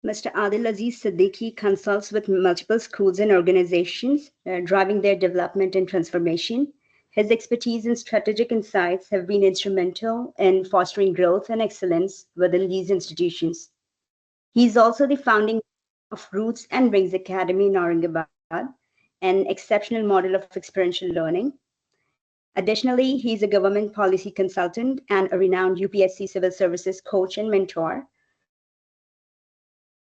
Mr. Adil Aziz Siddiqui consults with multiple schools and organizations, driving their development and transformation. His expertise and strategic insights have been instrumental in fostering growth and excellence within these institutions. He is also the founding of Roots and Wings Academy in Aurangabad, an exceptional model of experiential learning. Additionally, he is a government policy consultant and a renowned UPSC civil services coach and mentor.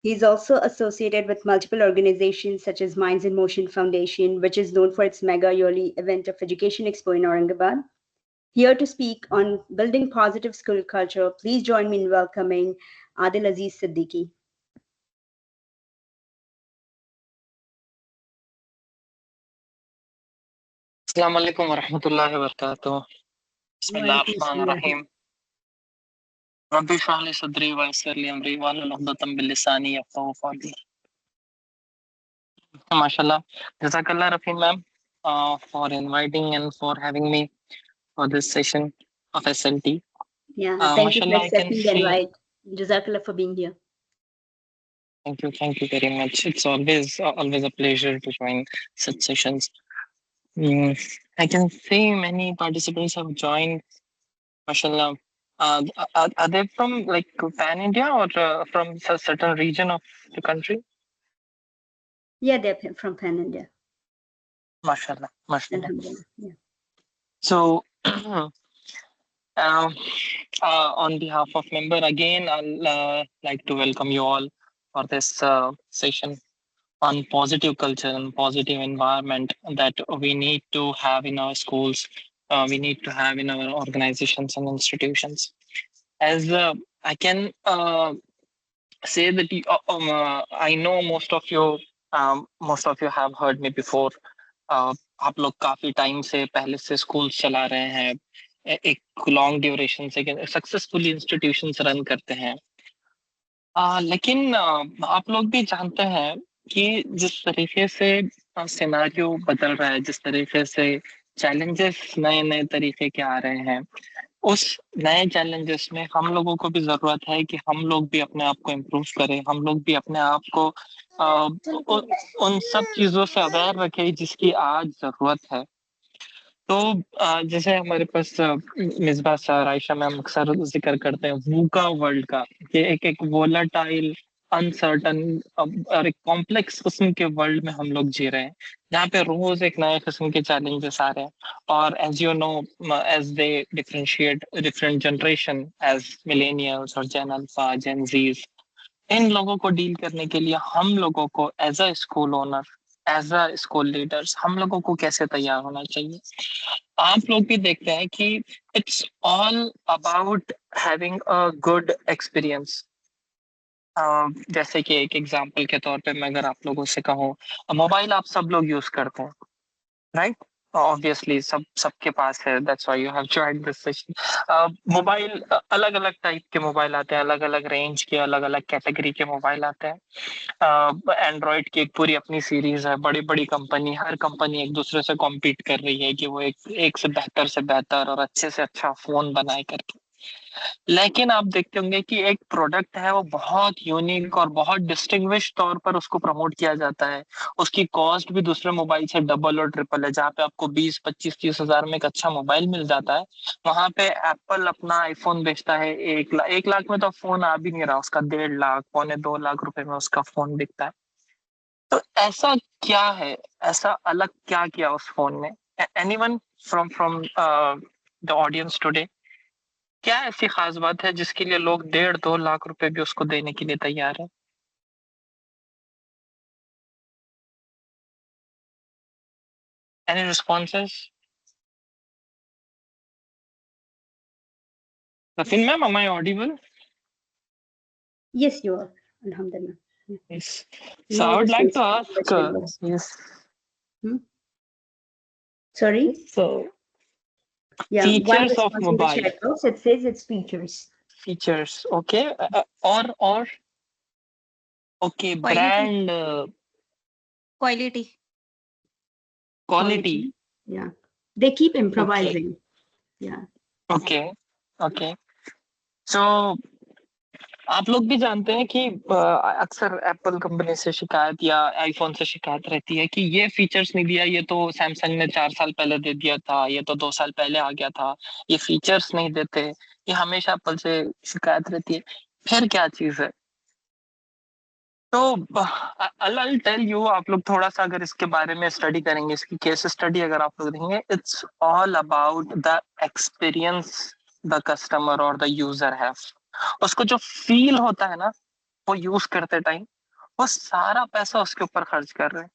He is also associated with multiple organizations such as Minds in Motion Foundation, which is known for its mega yearly event of Education Expo in Aurangabad. Here to speak on building positive school culture, please join me in welcoming Adil Aziz Siddiqui. Assalamu alaikum wa rahmatullahi wa barakatuh. Bismillahirrahmanirrahim. Rabbi shrah li sadri wa yassir li amri wahlul 'uqdatam min lisani yafqahu qawli. MashaAllah. Jazakallah Rafi ma'am for inviting and for having me for this session of SLT. Yeah, thank you for MashaAllah, I can accepting the see. invite. Jazakallah for being here. Thank you very much. It's always a pleasure to join such sessions. I can see many participants have joined. MashaAllah. Are they from like pan India or from a certain region of the country? Yeah, they're from Pan India. MashaAllah. MashaAllah. Alhamdulillah. Yeah. So, on behalf of member, again, I'll like to welcome you all for this session on positive culture and positive environment that we need to have in our schools, we need to have in our organizations and institutions. As I can say that I know most of you have heard me before. आप लोग काफी time से पहले से school चला रहे हैं, एक लॉन्ग ड्यूरेशन से सक्सेसफुली इंस्टीट्यूशंस रन करते हैं। लेकिन आप लोग भी जानते हैं कि जिस तरीके से सिनेरियो बदल रहा है, जिस तरीके से चैलेंजेस नए नए तरीके के आ रहे हैं, उस नए चैलेंजेस में हम लोगों को भी जरूरत है कि हम लोग भी अपने आप को इम्प्रूव करें, हम लोग भी अपने आप को उन सब चीजों से अवेयर रखें जिसकी आज जरूरत है। तो जैसे हमारे पास मिसबा सर, आयशा मैम अक्सर जिक्र करते हैं वूका वर्ल्ड का, कि एक वोलाटाइल, अनसर्टन और एक कॉम्प्लेक्स किस्म के वर्ल्ड में हम लोग जी रहे हैं, जहाँ पे रोज एक नए किस्म के चैलेंजेस आ रहे हैं। और as you know, as they differentiate different generation as millennials और जेन अल्फा, जेन जीज, इन लोगों को डील करने के लिए हम लोगों को as a school owner, as a school leaders, हम लोगों को कैसे तैयार होना चाहिए। आप लोग भी देखते हैं कि it's all about having a good experience. जैसे कि एक एग्जांपल के तौर पे मैं अगर आप लोगों से कहूँ, मोबाइल आप सब लोग यूज करते हैं, राइट? ऑब्वियसली सबके पास है, that's why you have joined this session. Mobile, अलग अलग टाइप के मोबाइल आते हैं, अलग अलग रेंज के, अलग अलग कैटेगरी के मोबाइल आते हैं। एंड्रॉइड की एक पूरी अपनी सीरीज है, बड़ी बड़ी कंपनी, हर कंपनी एक दूसरे से कॉम्पीट कर रही है कि वो एक से बेहतर और अच्छे से अच्छा फोन बनाए करके। लेकिन आप देखते होंगे कि एक प्रोडक्ट है वो बहुत यूनिक और बहुत डिस्टिंग्विश तौर पर उसको प्रमोट किया जाता है, उसकी कॉस्ट भी दूसरे मोबाइल से डबल और ट्रिपल है। जहाँ पे आपको 20, 25, 30 हजार में एक अच्छा मोबाइल मिल जाता है, वहां पे एप्पल अपना आईफोन बेचता है 1 लाख में। तो फोन आ भी नहीं रहा, उसका 1.5 लाख, 1.25 लाख रुपए में उसका फोन बिकता है। तो ऐसा क्या है, ऐसा अलग क्या किया उस फोन ने? Anyone from the audience today, क्या ऐसी खास बात है जिसके लिए लोग 1.5-2 लाख रुपए भी उसको देने के लिए तैयार है? Any responses? Rafin ma'am, am I audible? Yes, you are. Alhamdulillah. Yes. So I would like to ask, yes. Sorry? So, yeah, features of mobile. Chat box, it says its features. Features, okay. Or okay, brand. Quality. Quality. Yeah. They keep improvising. Okay. Yeah. Okay. So आप लोग भी जानते हैं कि अक्सर Apple company से शिकायत या आईफोन से शिकायत रहती है कि ये फीचर्स नहीं दिया, ये तो सैमसंग ने 4 साल पहले दे दिया था, ये तो 2 साल पहले आ गया था, ये फीचर्स नहीं देते। ये हमेशा एप्पल से शिकायत रहती है। फिर क्या चीज है? तो अल टेल यू, आप लोग थोड़ा सा अगर इसके बारे में स्टडी करेंगे, इसकी केस स्टडी अगर आप लोग देखेंगे, it's all about the experience the customer और द यूजर हैव। उसको जो फील होता है ना वो यूज करते टाइम, वो सारा पैसा उसके ऊपर खर्च कर रहे हैं।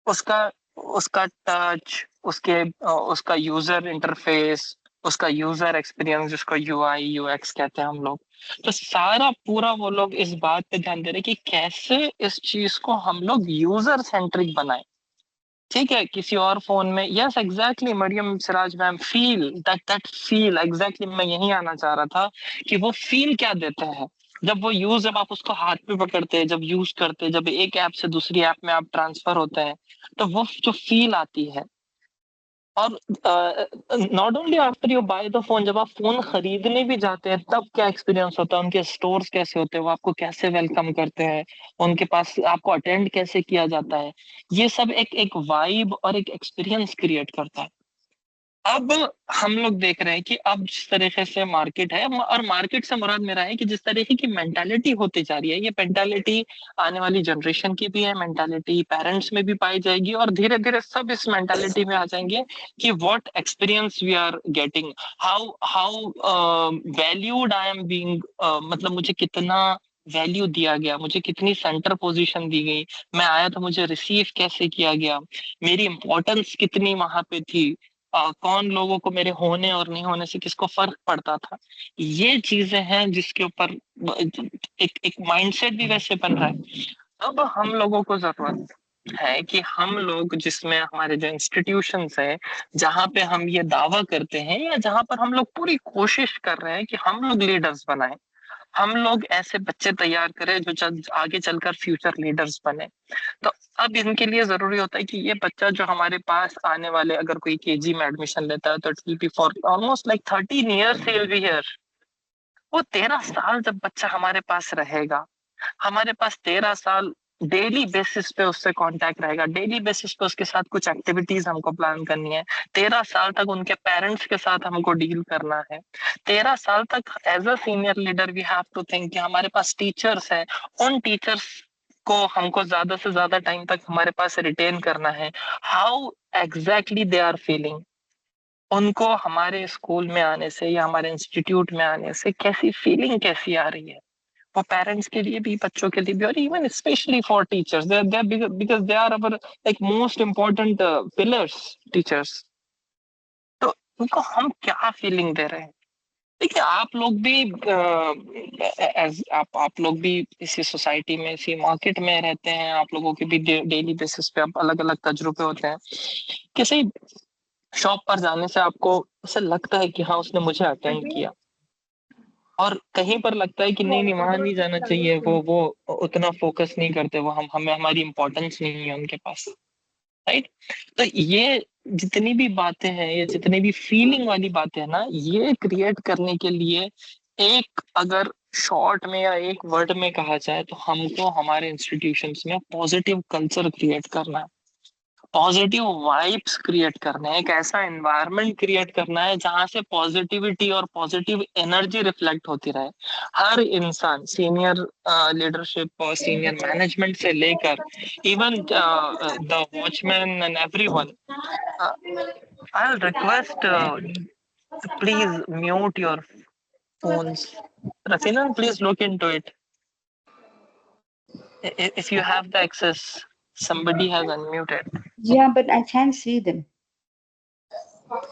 उसका उसका टच, उसका यूजर इंटरफेस, उसका यूजर एक्सपीरियंस, जिसको यूआई यूएक्स कहते हैं हम लोग। तो सारा पूरा वो लोग इस बात पे ध्यान दे रहे हैं कि कैसे इस चीज को हम लोग यूजर सेंट्रिक बनाए। ठीक है, किसी और फोन में, yes exactly Mariam Siraj ma'am, feel that feel exactly मैं यही आना चाह रहा था कि वो फील क्या देते हैं जब वो यूज, जब आप उसको हाथ पे पकड़ते हैं, जब यूज करते हैं, जब एक ऐप से दूसरी ऐप में आप ट्रांसफर होते हैं, तो वो जो फील आती है। और not only after you by the phone, जब आप फोन खरीदने भी जाते हैं तब क्या एक्सपीरियंस होता है, उनके स्टोर्स कैसे होते हैं, वो आपको कैसे वेलकम करते हैं, उनके पास आपको अटेंड कैसे किया जाता है, ये सब एक एक वाइब और एक एक्सपीरियंस क्रिएट करता है। अब हम लोग देख रहे हैं कि अब जिस तरीके से मार्केट है, और मार्केट से मुराद मेरा है कि जिस तरीके की मेंटालिटी होती जा रही है, ये मेंटालिटी आने वाली जनरेशन की भी है, मेंटालिटी पेरेंट्स में भी पाई जाएगी, और धीरे धीरे सब इस मेंटालिटी में आ जाएंगे कि what experience we are getting, how how valued I am being, मतलब मुझे कितना वैल्यू दिया गया, मुझे कितनी सेंटर पोजीशन दी गई, मैं आया तो मुझे रिसीव कैसे किया गया, मेरी इंपॉर्टेंस कितनी वहां पे थी, कौन लोगों को मेरे होने और नहीं होने से किसको फर्क पड़ता था। ये चीजें हैं जिसके ऊपर एक एक माइंडसेट भी वैसे बन रहा है। अब हम लोगों को जरूरत है कि हम लोग, जिसमें हमारे जो इंस्टीट्यूशंस है, जहाँ पे हम ये दावा करते हैं या जहाँ पर हम लोग पूरी कोशिश कर रहे हैं कि हम लोग लीडर्स बनाए, हम लोग ऐसे बच्चे तैयार करें जो आगे चलकर फ्यूचर लीडर्स बने। तो अब इनके लिए जरूरी होता है कि ये बच्चा जो हमारे पास आने वाले, अगर कोई केजी में एडमिशन लेता है तो it will be for almost like 13 years he will be here. वो 13 साल जब बच्चा हमारे पास रहेगा, हमारे पास 13 साल डेली बेसिस पे उससे कांटेक्ट रहेगा, डेली बेसिस पे उसके साथ कुछ एक्टिविटीज हमको प्लान करनी है, 13 साल तक उनके पेरेंट्स के साथ हमको डील करना है, 13 साल तक as a senior leader we have to think कि हमारे पास टीचर्स है, उन टीचर्स को हमको ज्यादा से ज्यादा टाइम तक हमारे पास रिटेन करना है, how exactly they are feeling, उनको हमारे स्कूल में आने से या हमारे इंस्टीट्यूट में आने से कैसी फीलिंग कैसी आ रही है, वो पेरेंट्स के लिए भी, बच्चों के लिए भी, और even specially for teachers, they because they are our like most important pillars, teachers. तो उनको हम क्या फीलिंग दे रहे हैं? देखिए, आप लोग भी एज आप लोग भी इसी सोसाइटी में, इसी मार्केट में रहते हैं, आप लोगों के भी डेली बेसिस पे आप अलग अलग तजुर्बे होते हैं। किसी शॉप पर जाने से आपको ऐसा लगता है कि हाँ उसने मुझे अटेंड किया, और कहीं पर लगता है कि नहीं नहीं वहां नहीं जाना चाहिए, वो उतना फोकस नहीं करते, वो हमें हमारी इंपॉर्टेंस नहीं है उनके पास, राइट? तो ये जितनी भी बातें हैं, ये जितनी भी फीलिंग वाली बातें हैं ना, ये क्रिएट करने के लिए, एक अगर शॉर्ट में या एक वर्ड में कहा जाए तो हमको हमारे इंस्टीट्यूशंस में पॉजिटिव कल्चर क्रिएट करना है, पॉजिटिव वाइब्स क्रिएट करना है, एक ऐसा एनवायरनमेंट क्रिएट करना है जहां से पॉजिटिविटी और पॉजिटिव एनर्जी रिफ्लेक्ट होती रहे। हर इंसान, सीनियर लीडरशिप और सीनियर मैनेजमेंट से लेकर even the watchman and everyone, I request please mute your phones. Rasinan, please look into it. If you have the access, somebody has unmuted. Yeah, but I can't see them.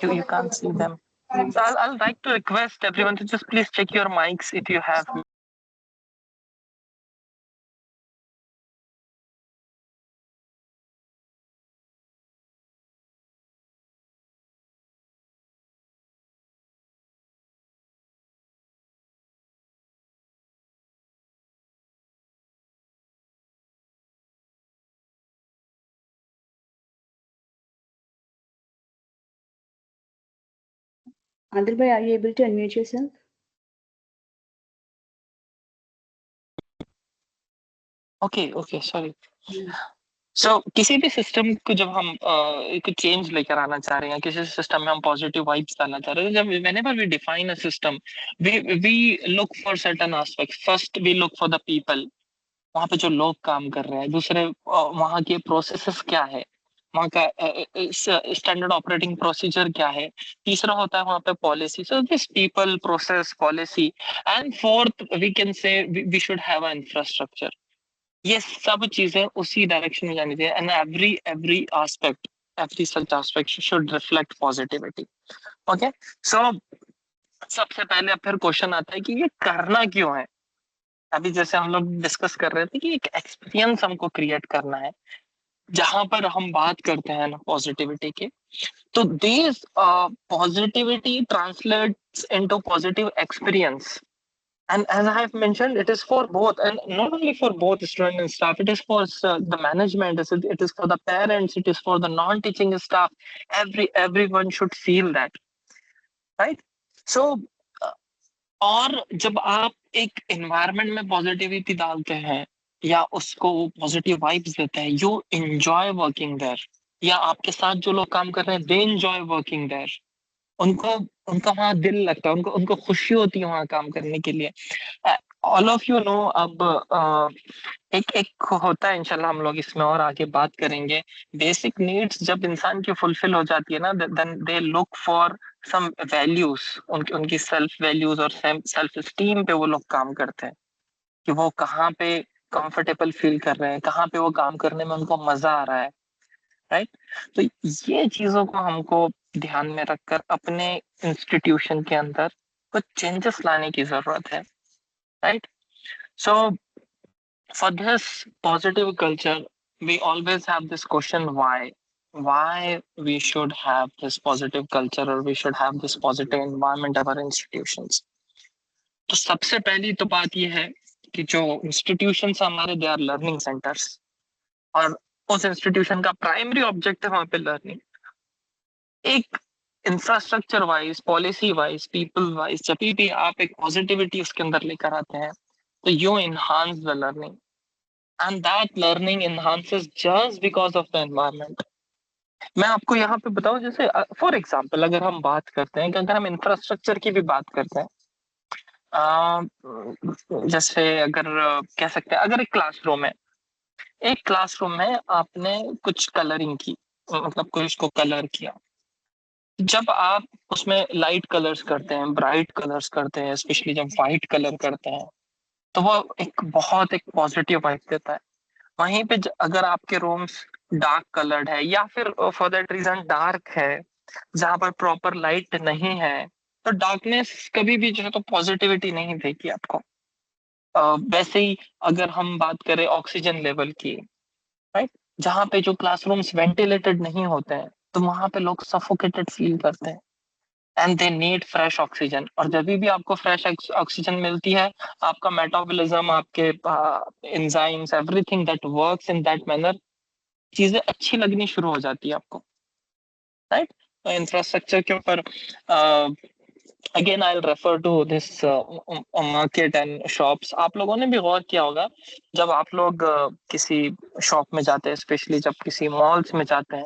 You can't see them. So I'll like to request everyone to just please check your mics if you have. Adil bhai, are you able to unmute yourself? Okay okay sorry. So किसी भी system को जब हम एक change लेकर आना चाह रहे हैं, किसी सिस्टम में हम पॉजिटिव वाइब्स डालना चाह रहे हैं, जब whenever we define a system, we look for certain aspects. First we look for the people, वहाँ पे जो लोग काम कर रहे हैं। दूसरे वहाँ के प्रोसेसेस क्या है, वहाँ का स्टैंडर्ड ऑपरेटिंग प्रोसीजर क्या है। तीसरा होता है वहाँ पे policy. So this people, process, policy. And fourth we can say we should have a infrastructure. ये सब चीजें उसी डायरेक्शन में जानी चाहिए। And every aspect, every such aspect should reflect positivity. Okay, so सबसे पहले अब फिर क्वेश्चन आता है कि ये करना क्यों है। अभी जैसे हम लोग डिस्कस कर रहे थे कि एक एक्सपीरियंस हमको क्रिएट करना है जहां पर हम बात करते हैं ना पॉजिटिविटी के, तो this positivity translates into positive experience. And as I have mentioned, it is for both, and not only for both student and staff. It is for the management. It is for the parents. It is for the non-teaching staff. Everyone should feel that, right? So, और जब आप एक environment में positivity डालते हैं या उसको positive vibes देते हैं, you enjoy working there. या आपके साथ जो लोग काम कर रहे हैं, they enjoy working there. उनको उनका वहाँ दिल लगता है, उनको उनको खुशी होती है वहाँ काम करने के लिए। ऑल ऑफ यू नो, अब एक एक होता है, इंशाल्लाह हम लोग इसमें और आगे बात करेंगे। बेसिक नीड्स जब इंसान की फुलफिल हो जाती है ना, then they look for some values. उनकी उनकी सेल्फ वैल्यूज और सेल्फ स्टीम पे वो लोग काम करते हैं कि वो कहाँ पे कंफर्टेबल फील कर रहे हैं, कहाँ पे वो काम करने में उनको मजा आ रहा है, राइट। तो ये चीजों को हमको ध्यान में रखकर अपने इंस्टीट्यूशन के अंदर कुछ चेंजेस लाने की जरूरत है, right. So for this positive culture, we always have this question why we should have this positive culture, or we should have this positive environment of our institutions. तो सबसे पहली तो बात ये है कि जो इंस्टीट्यूशंस हमारे, दे आर लर्निंग सेंटर्स, और उस इंस्टीट्यूशन का प्राइमरी ऑब्जेक्ट है वहां पे लर्निंग। एक infrastructure wise, policy wise, people wise, जब भी आप एक पॉजिटिविटी उसके अंदर लेकर आते हैं, तो you enhance the learning, and that learning enhances just because of the environment. मैं आपको यहाँ पे बताऊं, जैसे फॉर एग्जांपल अगर हम बात करते हैं कि अगर हम इंफ्रास्ट्रक्चर की भी बात करते हैं, जैसे अगर कह सकते हैं, अगर एक क्लासरूम है, एक क्लासरूम में आपने कुछ कलरिंग की, मतलब कोई उसको कलर किया। जब आप उसमें लाइट कलर्स करते हैं, ब्राइट कलर्स करते हैं, स्पेशली जब व्हाइट कलर करते हैं, तो वो एक बहुत एक पॉजिटिव वाइब देता है। वहीं पे अगर आपके रूम्स डार्क कलर्ड है, या फिर फॉर दैट रीजन डार्क है, जहां पर प्रॉपर लाइट नहीं है, तो डार्कनेस कभी भी जो है तो पॉजिटिविटी नहीं देगी आपको। वैसे ही अगर हम बात करें ऑक्सीजन लेवल की, राइट, जहां पे जो क्लासरूम्स वेंटिलेटेड नहीं होते हैं, तो वहां पे लोग सफोकेटेड फील करते हैं, and they need fresh oxygen. और जब भी आपको फ्रेश ऑक्सीजन मिलती है, आपका मेटाबॉलिज्म, आपके enzymes, everything that works in that manner, चीजें अच्छी लगनी शुरू हो जाती है आपको, राइट। तो इंफ्रास्ट्रक्चर के ऊपर again I will refer to this market and shops. आप लोगों ने भी गौर किया होगा, जब आप लोग किसी शॉप में जाते हैं, स्पेशली जब किसी मॉल्स में जाते हैं,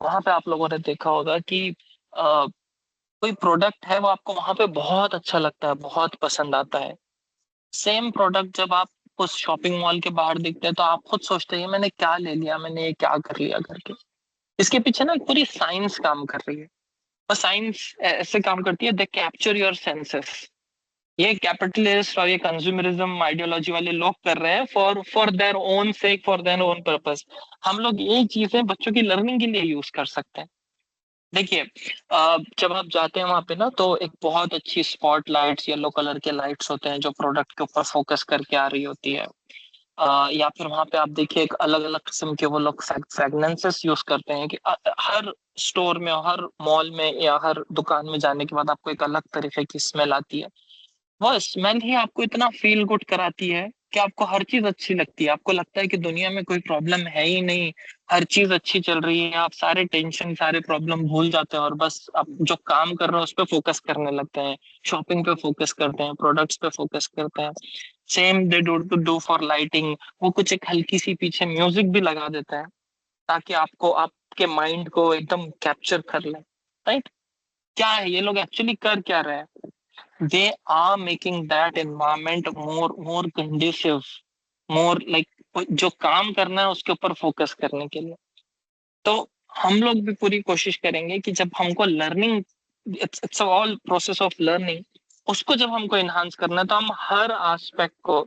वहां पे आप लोगों ने देखा होगा कि कोई प्रोडक्ट है, वो आपको वहां पे बहुत अच्छा लगता है, बहुत पसंद आता है। सेम प्रोडक्ट जब आप उस शॉपिंग मॉल के बाहर दिखते हैं, तो आप खुद सोचते हैं मैंने क्या ले लिया, मैंने ये क्या कर लिया करके। इसके पीछे ना एक पूरी साइंस काम कर रही है, और साइंस ऐसे काम करती है, दे कैप्चर योर सेंसेस। ये कैपिटलिस्ट और ये कंज्यूमरिज्म आइडियोलॉजी वाले लोग कर रहे हैं for their own sec, for their own purpose. हम लोग ये चीजें बच्चों की लर्निंग के लिए यूज कर सकते हैं। देखिए, जब आप जाते हैं वहां पे ना, तो एक बहुत अच्छी स्पॉट लाइट्स, येलो कलर के लाइट्स होते हैं जो प्रोडक्ट के ऊपर फोकस करके आ रही होती है। या फिर वहां पे आप देखिए एक अलग अलग किस्म के वो लोग फ्रेगनेंसेस यूज करते हैं कि हर स्टोर में, हर मॉल में या हर दुकान में जाने के बाद आपको एक अलग तरीके की स्मेल आती है। वो स्मेल ही आपको इतना फील गुड कराती है कि आपको हर चीज अच्छी लगती है। आपको लगता है कि दुनिया में कोई प्रॉब्लम है ही नहीं, हर चीज अच्छी चल रही है। आप सारे टेंशन, सारे प्रॉब्लम भूल जाते हैं, और बस आप जो काम कर रहे हो उस पर फोकस करने लगते हैं, शॉपिंग पे फोकस करते हैं, प्रोडक्ट्स पे फोकस करते हैं। Same they do for lighting, वो कुछ एक हल्की सी पीछे म्यूजिक भी लगा देते हैं ताकि आपको आपके माइंड को एकदम कैप्चर कर ले, राइट? क्या है ये लोग एक्चुअली कर क्या रहे हैं? They are making that environment more conducive, more like जो काम करना है उसके ऊपर फोकस करने के लिए। तो हम लोग भी पूरी कोशिश करेंगे कि जब हमको learning, it's all process of learning, उसको जब हमको इन्हांस करना है तो हम हर एस्पेक्ट को,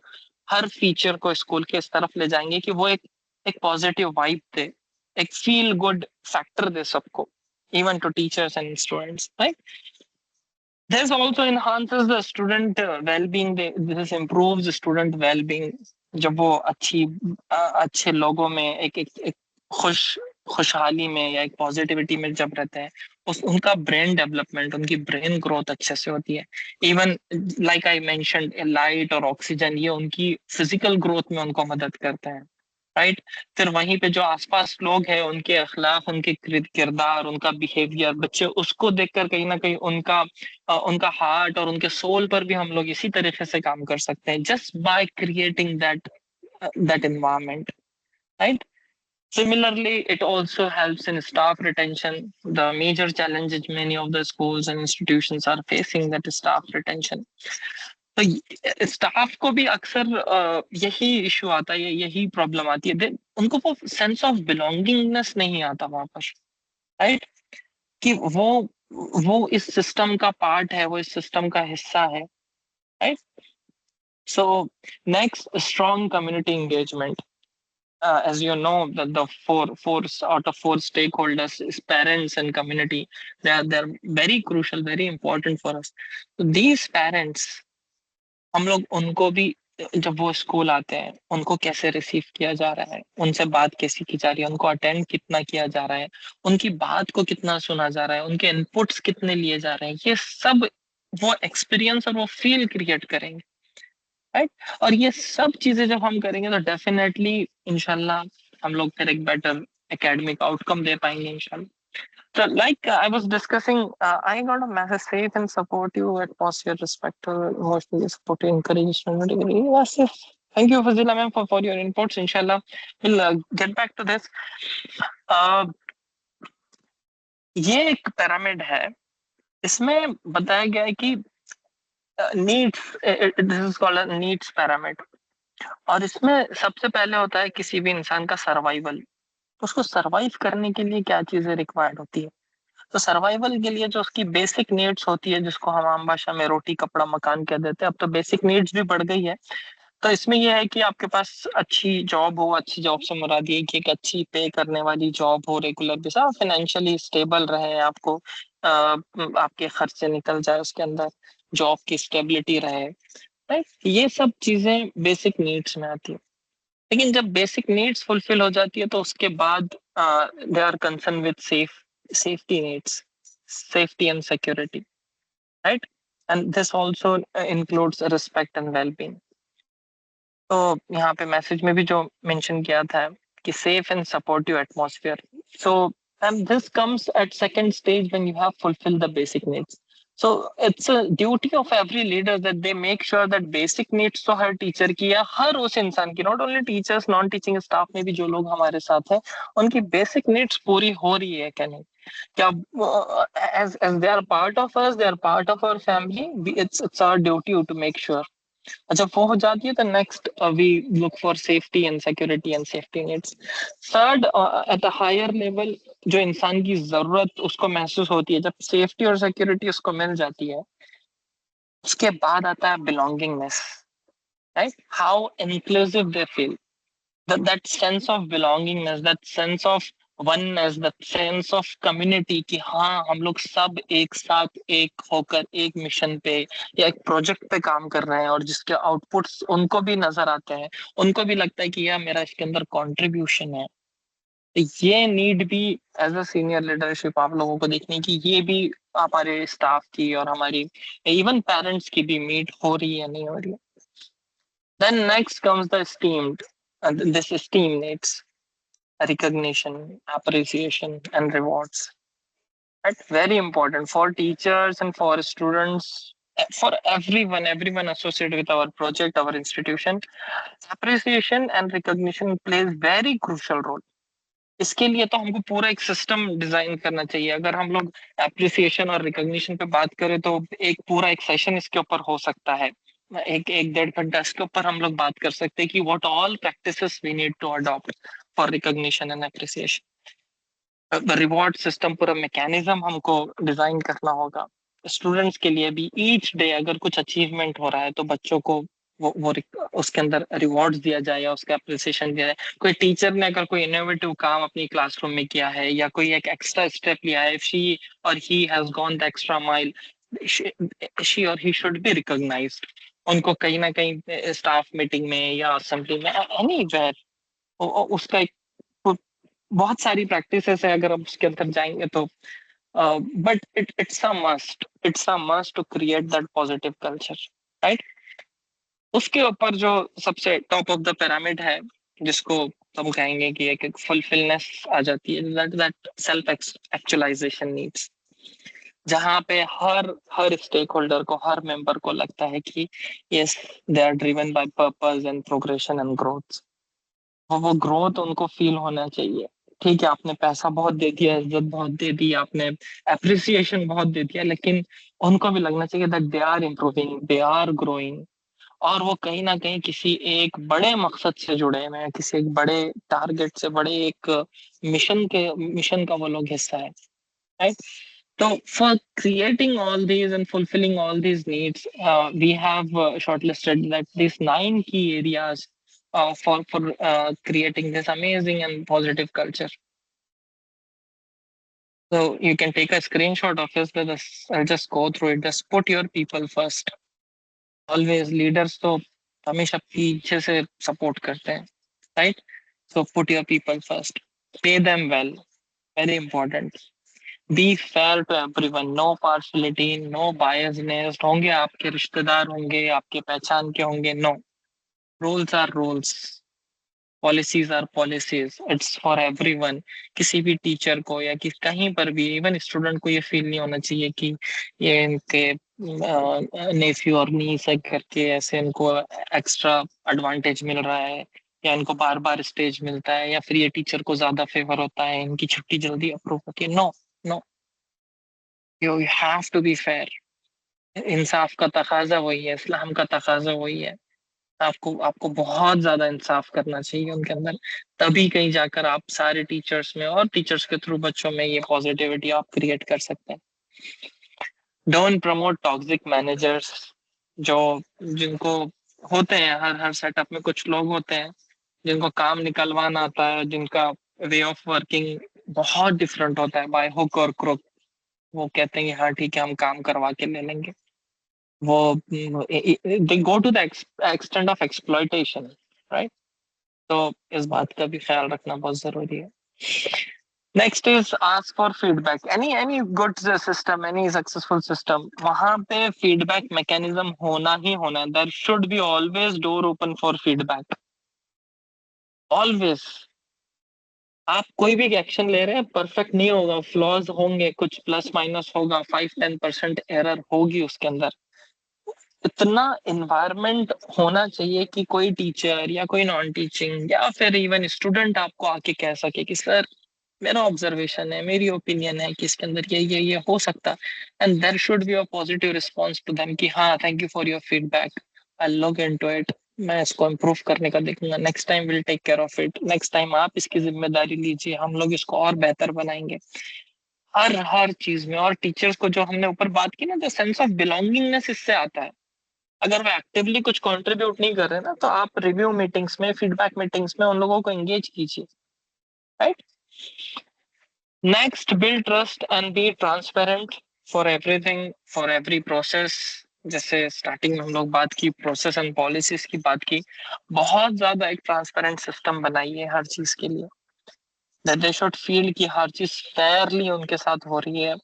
हर फीचर को स्कूल के इस तरफ ले जाएंगे कि वो एक पॉजिटिव वाइब दे, एक फील गुड फैक्टर दे सबको, even to teachers and students, right? This also enhances the student well-being. This improves the student well-being. जब वो अच्छे लोगों में एक खुशहाली में या एक पॉजिटिविटी में जब रहते हैं, उनका ब्रेन डेवलपमेंट, उनकी ब्रेन ग्रोथ अच्छे से होती है। Even like I mentioned, light और ऑक्सीजन ये उनकी फिजिकल ग्रोथ में उनको मदद करते हैं, राइट? फिर वहीं पे जो आसपास लोग हैं, उनके अखलाक, उनके किरदार, उनका बिहेवियर, बच्चे उसको देखकर कहीं ना कहीं उनका हार्ट और उनके सोल पर भी हम लोग इसी तरीके से काम कर सकते हैं, just by creating that environment, right? Similarly, it also helps in staff retention. The major challenges many of the schools and institutions are facing, that is staff retention. तो स्टाफ को भी अक्सर यही इशू आता है, यही प्रॉब्लम आती है, उनको वो सेंस ऑफ बिलोंगिंगनेस नहीं आता वहां पर, राइट? कि वो इस सिस्टम का पार्ट है, वो इस सिस्टम का हिस्सा है, right? So next, strong community engagement. As you know, the four out of four stakeholders is parents and community. They're very crucial, very important for us. So these parents, हम लोग उनको भी जब वो स्कूल आते हैं उनको कैसे रिसीव किया जा रहा है, उनसे बात कैसी की जा रही है, उनको अटेंड कितना किया जा रहा है, उनकी बात को कितना सुना जा रहा है, उनके इनपुट्स कितने लिए जा रहे हैं, ये सब वो एक्सपीरियंस और वो फील क्रिएट करेंगे, राइट? और ये सब चीजें जब हम करेंगे तो डेफिनेटली इंशाल्लाह हम लोग फिर एक बेटर एकेडमिक आउटकम दे पाएंगे इंशाल्लाह. So, like I was discussing, I got a message: faith and support you at posture, respect, emotionally support, encourage, yes, yes. Thank you, Fazila ma'am, for your inputs. Inshallah, we'll get back to this. ये एक pyramid है, इसमें बताया गया है कि needs, this is called needs pyramid, और इसमें सबसे पहले होता है किसी भी इंसान का सर्वाइवल. उसको सर्वाइव करने के लिए क्या चीजें रिक्वायर्ड होती है? तो सर्वाइवल के लिए जो उसकी बेसिक नीड्स होती है, जिसको हम आम भाषा में रोटी कपड़ा मकान कह देते हैं, अब तो बेसिक नीड्स भी बढ़ गई है. तो इसमें यह है कि आपके पास अच्छी जॉब हो, अच्छी जॉब से मुराद ये कि एक अच्छी पे करने वाली जॉब हो, रेगुलर बेसिस, फाइनेंशियली स्टेबल रहे, आपको आपके खर्चे निकल जाए उसके अंदर, जॉब की स्टेबिलिटी रहे, राइट? ये सब चीजें बेसिक नीड्स में आती है. लेकिन जब बेसिक नीड्स फुलफिल हो जाती है तो उसके बाद they are concern with safety needs, safety and security, right? And this also includes respect and well-being. तो यहाँ पे मैसेज में भी जो मेंशन किया था कि safe and supportive atmosphere. So and this comes at second stage when you have fulfilled the basic needs. So it's a duty of every leader that they make sure that basic needs तो हर teacher की या हर उस इंसान की, not only teachers, non teaching staff में भी जो लोग हमारे साथ हैं, उनकी बेसिक नीड्स पूरी हो रही है क्या नहीं, क्या as they are part of us, they are part of our family, it's our duty to make sure. अच्छा, वो हो जाती है तो next we look for safety and security and safety needs. Third, at a higher level जो इंसान की जरूरत उसको महसूस होती है, जब सेफ्टी और सिक्योरिटी उसको मिल जाती है, उसके बाद आता है belongingness, right? How inclusive they feel, that sense of belongingness, that sense of oneness, that sense of community कि हाँ हम लोग सब एक साथ एक होकर एक मिशन पे या एक प्रोजेक्ट पे काम कर रहे हैं, और जिसके आउटपुट्स उनको भी नजर आते हैं, उनको भी लगता है कि यह मेरा इसके अंदर कंट्रीब्यूशन है. तो ये नीड भी एज अ सीनियर लीडरशिप आप लोगों को देखने की, ये भी हमारे स्टाफ की और हमारी इवन पेरेंट्स की भी मीट हो रही है, नहीं हो रही है. Then next comes the esteemed, and this esteem needs recognition, appreciation, and rewards. That's very important for teachers and for students. for everyone associated with our project, our institution, appreciation and recognition plays very crucial role. इसके लिए तो हमको पूरा एक system design करना चाहिए. अगर हम लोग एप्रिसिएशन और रिकॉग्निशन पे बात करें तो एक पूरा एक सेशन इसके ऊपर हो सकता है. एक 1.5 घंटा इसके ऊपर हम लोग बात कर सकते हैं कि what all practices we need to adopt for recognition and appreciation. Reward system पूरा मैकेनिज्म हमको डिजाइन करना होगा. स्टूडेंट्स के लिए भी ईच डे अगर कुछ अचीवमेंट हो रहा है तो बच्चों को वो उसके अंदर रिवॉर्ड्स दिया जाए या उसका अप्रिसिएशन दिया जाए. कोई टीचर ने अगर कोई इनोवेटिव काम अपनी क्लासरूम में किया है या कोई एक एक्स्ट्रा स्टेप लिया है, इफ शी और he has gone the extra mile, she और ही शुड बी रिकॉग्नाइज्ड. उनको कहीं ना कहीं स्टाफ मीटिंग में या असेंबली में एनीवेयर उसका एक बहुत सारी प्रैक्टिसेस है. अगर हम उसके अंदर जाएंगे तो but it's a must to create that positive culture, right. उसके ऊपर जो सबसे टॉप ऑफ द पिरामिड है, जिसको हम कहेंगे कि एक फुलफिलनेस आ जाती है, दैट सेल्फ एक्चुअलाइजेशन नीड्स, जहाँ पे हर स्टेक होल्डर को, हर मेंबर को लगता है कि yes they are driven by purpose and progression and growth. वो ग्रोथ उनको फील होना चाहिए. ठीक है, आपने पैसा बहुत दे दिया, इज्जत बहुत दे दी, आपने अप्रिसिएशन बहुत दे दिया, लेकिन उनको भी लगना चाहिए that they are improving, they are growing, और वो कहीं ना कहीं किसी एक बड़े मकसद से जुड़े हुए हैं, किसी एक बड़े टारगेट से, बड़े एक मिशन का वो लोग हिस्सा है, right. So for creating all these and fulfilling all these needs, we have shortlisted that these 9 key areas for creating this amazing and positive culture. So you can take a screenshot of this. I'll just go through it. Just put your people first. Always leaders तो हमेशा पीछे से support करते हैं, right? So put your people first. Pay them well. Very important. Be fair to everyone. No partiality, no biasness. होंगे आपके रिश्तेदार, होंगे आपके पहचान के, होंगे. No. Rules are rules. Policies are policies. It's for everyone. किसी भी टीचर को या कहीं पर भी, इवन स्टूडेंट को ये फील नहीं होना चाहिए कि ये इनके नेफ्यू और नीस करके ऐसे इनको एक्स्ट्रा एडवांटेज मिल रहा है, या इनको बार बार स्टेज मिलता है, या फिर ये टीचर को ज्यादा फेवर होता है, इनकी छुट्टी जल्दी अप्रूव होती है. No, no. You have to be fair. इंसाफ का तकाजा वही है, इस्लाम का तकाजा वही है. आपको आपको बहुत ज्यादा इंसाफ करना चाहिए उनके अंदर, तभी कहीं जाकर आप सारे टीचर्स में और टीचर्स के थ्रू बच्चों में ये पॉजिटिविटी आप क्रिएट कर सकते हैं. Don't promote toxic managers. जो जिनको होते हैं, हर सेटअप में कुछ लोग होते हैं जिनको काम निकलवाना आता है, जिनका वे ऑफ वर्किंग बहुत डिफरेंट होता है, बाय हुक और क्रुक. वो कहते हैं कि हाँ ठीक है, हम काम करवा के ले लेंगे. वो they go to the extent of exploitation, right. तो इस बात का भी ख्याल रखना बहुत जरूरी है. Next is ask for feedback. Any good system, any successful system, वहां पे फीडबैक मैकेनिज्म होना ही होना. There should be always door open for feedback. Always. आप कोई भी एक्शन ले रहे हैं, परफेक्ट नहीं होगा, फ्लॉज होंगे, कुछ प्लस माइनस होगा, 5-10% एरर होगी उसके अंदर. इतना एनवायरनमेंट होना चाहिए कि कोई टीचर या कोई नॉन टीचिंग या फिर इवन स्टूडेंट आपको आके कह सके कि सर मेरा ऑब्जर्वेशन है, मेरी ओपिनियन है कि इसके अंदर ये हो सकता. And there should be a positive response to them कि हाँ thank you for your feedback, I look into it, मैं इसको इम्प्रूव करने का देखूंगा, next time will take care of it, next time आप इसकी जिम्मेदारी लीजिए, हम लोग इसको और बेहतर बनाएंगे. हर चीज में. और टीचर्स को जो हमने ऊपर बात की ना, जो सेंस ऑफ बिलोंगिंगनेस इससे आता है. अगर वो एक्टिवली कुछ कंट्रीब्यूट नहीं कर रहे ना, तो आप रिव्यू मीटिंग्स में, फीडबैक मीटिंग्स में उन लोगों को एंगेज कीजिए, right. Next, build trust and be transparent for everything, for every process. जैसे स्टार्टिंग में हम लोग बात की, प्रोसेस एंड पॉलिसीज की बात की. बहुत ज्यादा एक ट्रांसपेरेंट सिस्टम बनाइए हर चीज के लिए, दैट दे शुड फील कि हर चीज फेयरली उनके साथ हो रही है.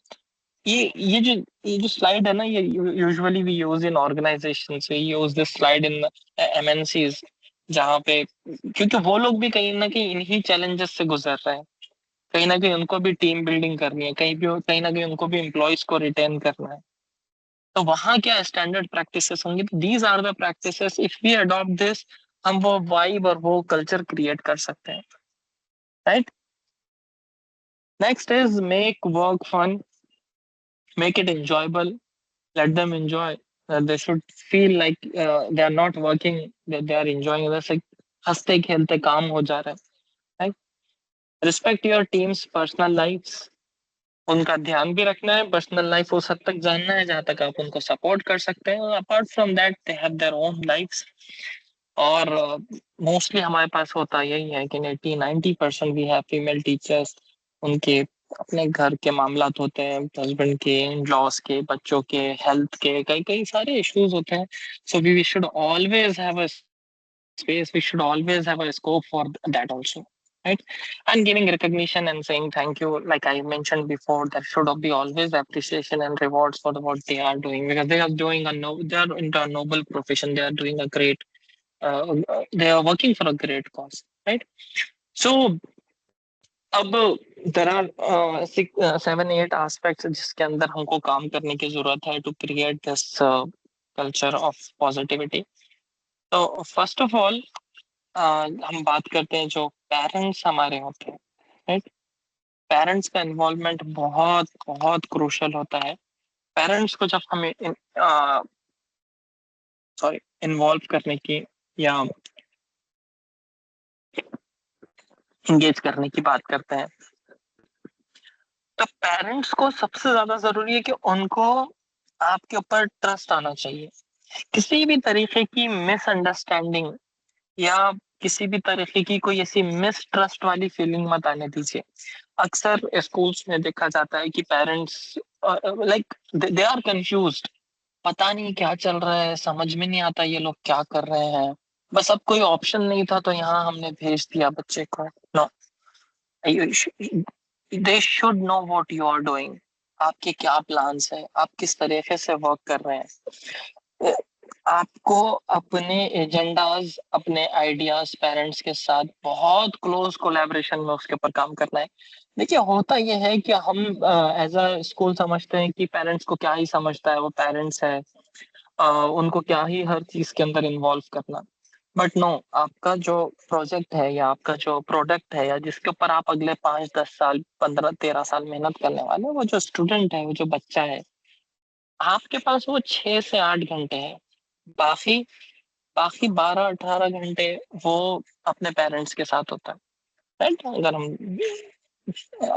ये जो स्लाइड है ना, ये usually we use in organisations, we use this slide in MNCs, जहाँ पे, क्योंकि वो लोग भी कहीं ना कहीं इन्हीं चैलेंजेस से गुजर रहे हैं. कहीं ना कहीं उनको भी टीम बिल्डिंग करनी है, कहीं ना कहीं उनको भी एम्प्लॉयज को रिटेन करना है. तो वहाँ क्या स्टैंडर्ड प्रैक्टिसेस होंगी, तो these are the practices, if we adopt this हम वो वाइब और वो कल्चर क्रिएट कर सकते हैं, right. Next is make work fun, make it enjoyable, let them enjoy. They should feel like they are not working, that they are enjoying. That's like हंसते खेलते काम हो जा रहा है, right? Respect your team's personal lives. उनका ध्यान भी रखना है, पर्सनल लाइफ उस हद तक जानना है जहां तक आप उनको सपोर्ट कर सकते हैं, apart from that they have their own lifes. और मोस्टली हमारे पास होता यही है कि 80-90% वी हैव फीमेल टीचर्स, उनके अपने घर के मामलात होते हैं, हस्बैंड के, इन लॉस के, बच्चों के, हेल्थ के, कई कई सारे इश्यूज होते हैं। So we should always have a space, we should always have a scope for that also, right? And giving recognition and saying thank you, like I mentioned before, there should be always appreciation and rewards for what they are doing, because they are doing they are into a noble profession, they are doing a great they are working for a great cause, right? So अब there are 7-8 aspects जिसके अंदर हमको काम करने की जरूरत है to create this culture of positivity. तो फर्स्ट ऑफ ऑल हम बात करते हैं जो पेरेंट्स हमारे होते हैं, राइट। पेरेंट्स का इन्वॉल्वमेंट बहुत बहुत क्रूशल होता है। पेरेंट्स को जब हमें इन्वॉल्व करने की या इंगेज करने की बात करते हैं, तो पेरेंट्स को सबसे ज्यादा जरूरी है कि उनको आपके ऊपर ट्रस्ट आना चाहिए। किसी भी तरीके की मिसअंडरस्टैंडिंग या किसी भी तरीके की कोई ऐसी मिसट्रस्ट वाली फीलिंग मत आने दीजिए। अक्सर स्कूल्स में देखा जाता है कि parents like they are confused, पता नहीं क्या चल रहा है, समझ में नहीं आता ये लोग क्या कर रहे हैं, बस अब कोई ऑप्शन नहीं था तो यहाँ हमने भेज दिया बच्चे को। No, they should know what you are doing, आपके क्या प्लान्स है, आप किस तरीके से वर्क कर रहे हैं। आपको अपने एजेंडाज, अपने आइडियाज पेरेंट्स के साथ बहुत क्लोज कोलैबोरेशन में उसके ऊपर काम करना है। देखिए होता यह है कि हम एज अ स्कूल समझते हैं कि पेरेंट्स को क्या ही समझता है, वो पेरेंट्स है, उनको क्या ही हर चीज के अंदर इन्वॉल्व करना। बट नो, आपका जो प्रोजेक्ट है या आपका जो प्रोडक्ट है या जिसके ऊपर आप अगले 5-10 साल 15-13 साल मेहनत करने वाले हैं, वो जो स्टूडेंट है, वो जो बच्चा है, आपके पास वो 6 से 8 घंटे है। बाकी बाकी 12-18 घंटे वो अपने पेरेंट्स के साथ होता है, राइट। अगर हम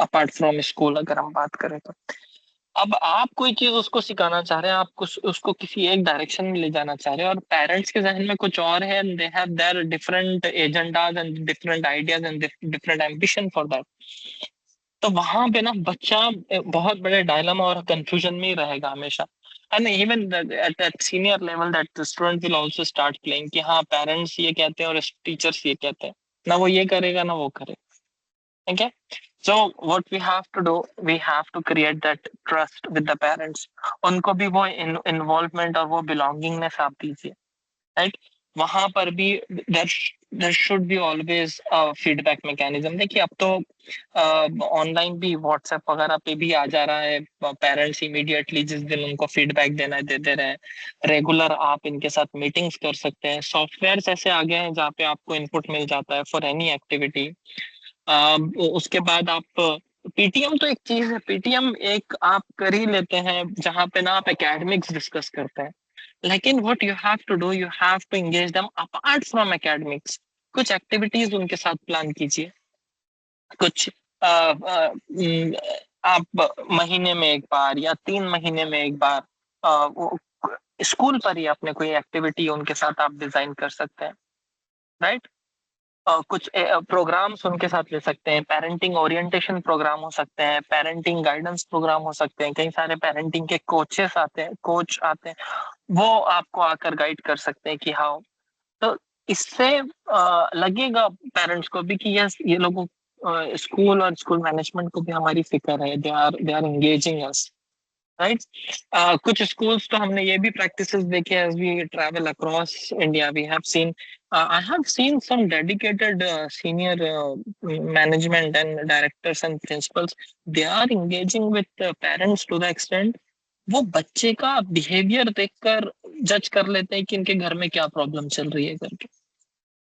अपार्ट फ्रॉम स्कूल अगर हम बात करें तो अब आप कोई चीज उसको सिखाना चाह रहे हैं, आप उसको किसी एक डायरेक्शन में ले जाना चाह रहे हैं और पेरेंट्स के जहन में कुछ और है, दे have their different agendas and different ideas and different ambition for that. तो वहां पे ना बच्चा बहुत बड़े डायलमा और कंफ्यूजन में ही रहेगा हमेशा। And even at that senior level that student will also start playing कि हाँ पेरेंट्स ये कहते हैं और टीचर्स ये कहते हैं, ना वो ये करेगा ना वो करेगा, ठीक है। So what we have to do, we have to create that trust with the parents. उनको भी वो involvement और वो belongingness आप दीजिए, right? वहां पर भी there should be always a feedback mechanism. देखिए अब तो ऑनलाइन भी व्हाट्सएप वगैरह पे भी आ जा रहा है, पेरेंट्स इमीडिएटली जिस दिन उनको फीडबैक देना है दे दे रहे हैं। रेगुलर आप इनके साथ मीटिंग्स कर सकते हैं, सॉफ्टवेयर ऐसे आ गए हैं जहाँ पे आपको इनपुट मिल जाता है फॉर एनी एक्टिविटी। उसके बाद आप पीटीएम तो एक चीज है, पीटीएम एक आप कर ही लेते हैं जहां पे ना आप एकेडमिक्स डिस्कस करते हैं, लेकिन what you have to do, you have to engage them apart from academics. कुछ एक्टिविटीज उनके साथ प्लान कीजिए, कुछ आप महीने में एक बार या 3 महीने में एक बार स्कूल पर ही अपने कोई एक्टिविटी उनके साथ आप डिजाइन कर सकते हैं, राइट। कुछ प्रोग्राम्स उनके साथ ले सकते हैं, पेरेंटिंग ओरिएंटेशन प्रोग्राम हो सकते हैं, पेरेंटिंग गाइडेंस प्रोग्राम हो सकते हैं, कई सारे पेरेंटिंग के कोचेस आते हैं, कोच आते हैं, वो आपको आकर गाइड कर सकते हैं कि हाँ। तो इससे लगेगा पेरेंट्स को भी कि यस ये लोगों स्कूल और स्कूल मैनेजमेंट को भी हमारी फिक्र है, they are engaging us, right. कुछ स्कूल्स तो हमने ये भी प्रैक्टिसेस देखे as we travel across India, we have seen I have seen some dedicated senior management and directors and principals. They are engaging with parents to the extent वो बच्चे का behaviour देखकर जज कर लेते हैं कि इनके घर में क्या प्रॉब्लम चल रही है करके।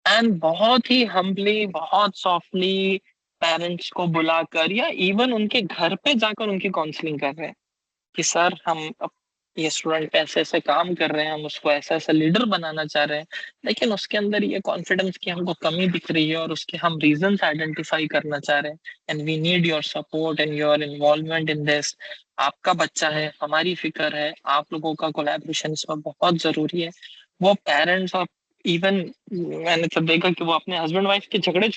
एंड बहुत ही हम्बली, बहुत सॉफ्टली पेरेंट्स को बुलाकर या इवन उनके घर पे जाकर उनकी काउंसलिंग कर रहे हैं कि सर हम ये स्टूडेंट ऐसे ऐसे काम कर रहे हैं, हम उसको ऐसा ऐसा लीडर बनाना चाह रहे हैं, लेकिन उसके अंदर ये कॉन्फिडेंस की हमको कमी दिख रही है और उसके हम रीजंस आइडेंटिफाई करना चाह रहे हैं, and we need your support and your involvement in this. आपका बच्चा है, हमारी फिक्र है, आप लोगों का कोलैबोरेशन इसमें बहुत जरूरी है। वो पेरेंट्स और इवन मैंने तो देखा कि वो अपने हस्बैंड वाइफ के झगड़े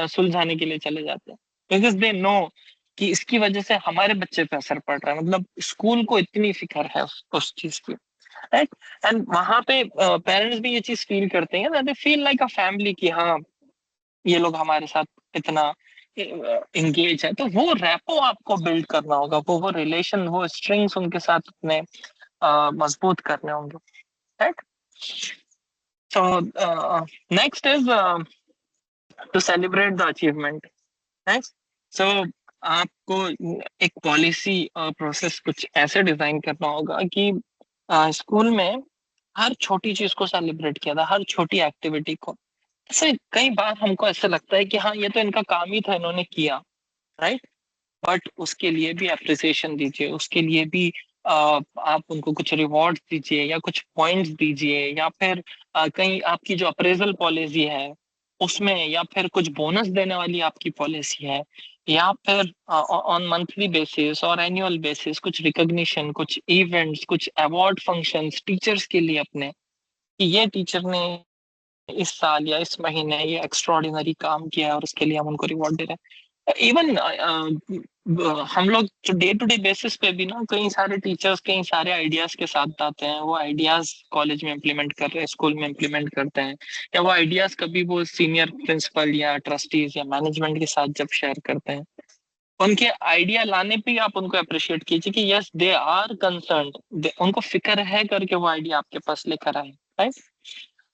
सुलझाने के लिए चले जाते हैं, बिकॉज दे नो कि इसकी वजह से हमारे बच्चे पे असर पड़ रहा है। मतलब स्कूल को इतनी फिक्र है उस चीज की, राइट। एंड वहां पे पेरेंट्स भी ये चीज फील करते हैं, they feel like a family कि हाँ ये लोग हमारे साथ इतना इंगेज है। तो वो रैपो आपको बिल्ड करना होगा, वो रिलेशन, वो स्ट्रिंग्स उनके साथ अपने मजबूत करने होंगे, right. So next is to celebrate the achievement, right. So आपको एक पॉलिसी प्रोसेस कुछ ऐसे डिजाइन करना होगा कि स्कूल में हर छोटी चीज को सेलिब्रेट किया था, हर छोटी एक्टिविटी को। ऐसे कई बार हमको ऐसा लगता है कि हाँ ये तो इनका काम ही था, इन्होंने किया, राइट। बट उसके लिए भी अप्रिसिएशन दीजिए, उसके लिए भी आप उनको कुछ रिवॉर्ड दीजिए या कुछ पॉइंट्स दीजिए, या फिर कहीं आपकी जो अप्रेजल पॉलिसी है उसमें, या फिर कुछ बोनस देने वाली आपकी पॉलिसी है, या फिर ऑन मंथली बेसिस और एनुअल बेसिस कुछ रिकॉग्निशन, कुछ इवेंट्स, कुछ अवार्ड फंक्शंस टीचर्स के लिए अपने, कि ये टीचर ने इस साल या इस महीने ये एक्स्ट्रॉर्डिनरी काम किया है और उसके लिए हम उनको रिवॉर्ड दे रहे हैं। इवन हम लोग जो डे टू डे बेसिस पे भी ना कई सारे टीचर्स कई सारे आइडियाज के साथ आते हैं, वो आइडियाज कॉलेज में इम्प्लीमेंट कर रहे हैं, स्कूल में इम्प्लीमेंट करते हैं, या वो आइडियाज कभी वो सीनियर प्रिंसिपल या ट्रस्टीज या मैनेजमेंट के साथ जब शेयर करते हैं, उनके आइडिया लाने पे आप उनको अप्रिशिएट कीजिए कि यस दे आर कंसर्न्ड, उनको फिक्र है करके वो आइडिया आपके पास लेकर आए, राइट।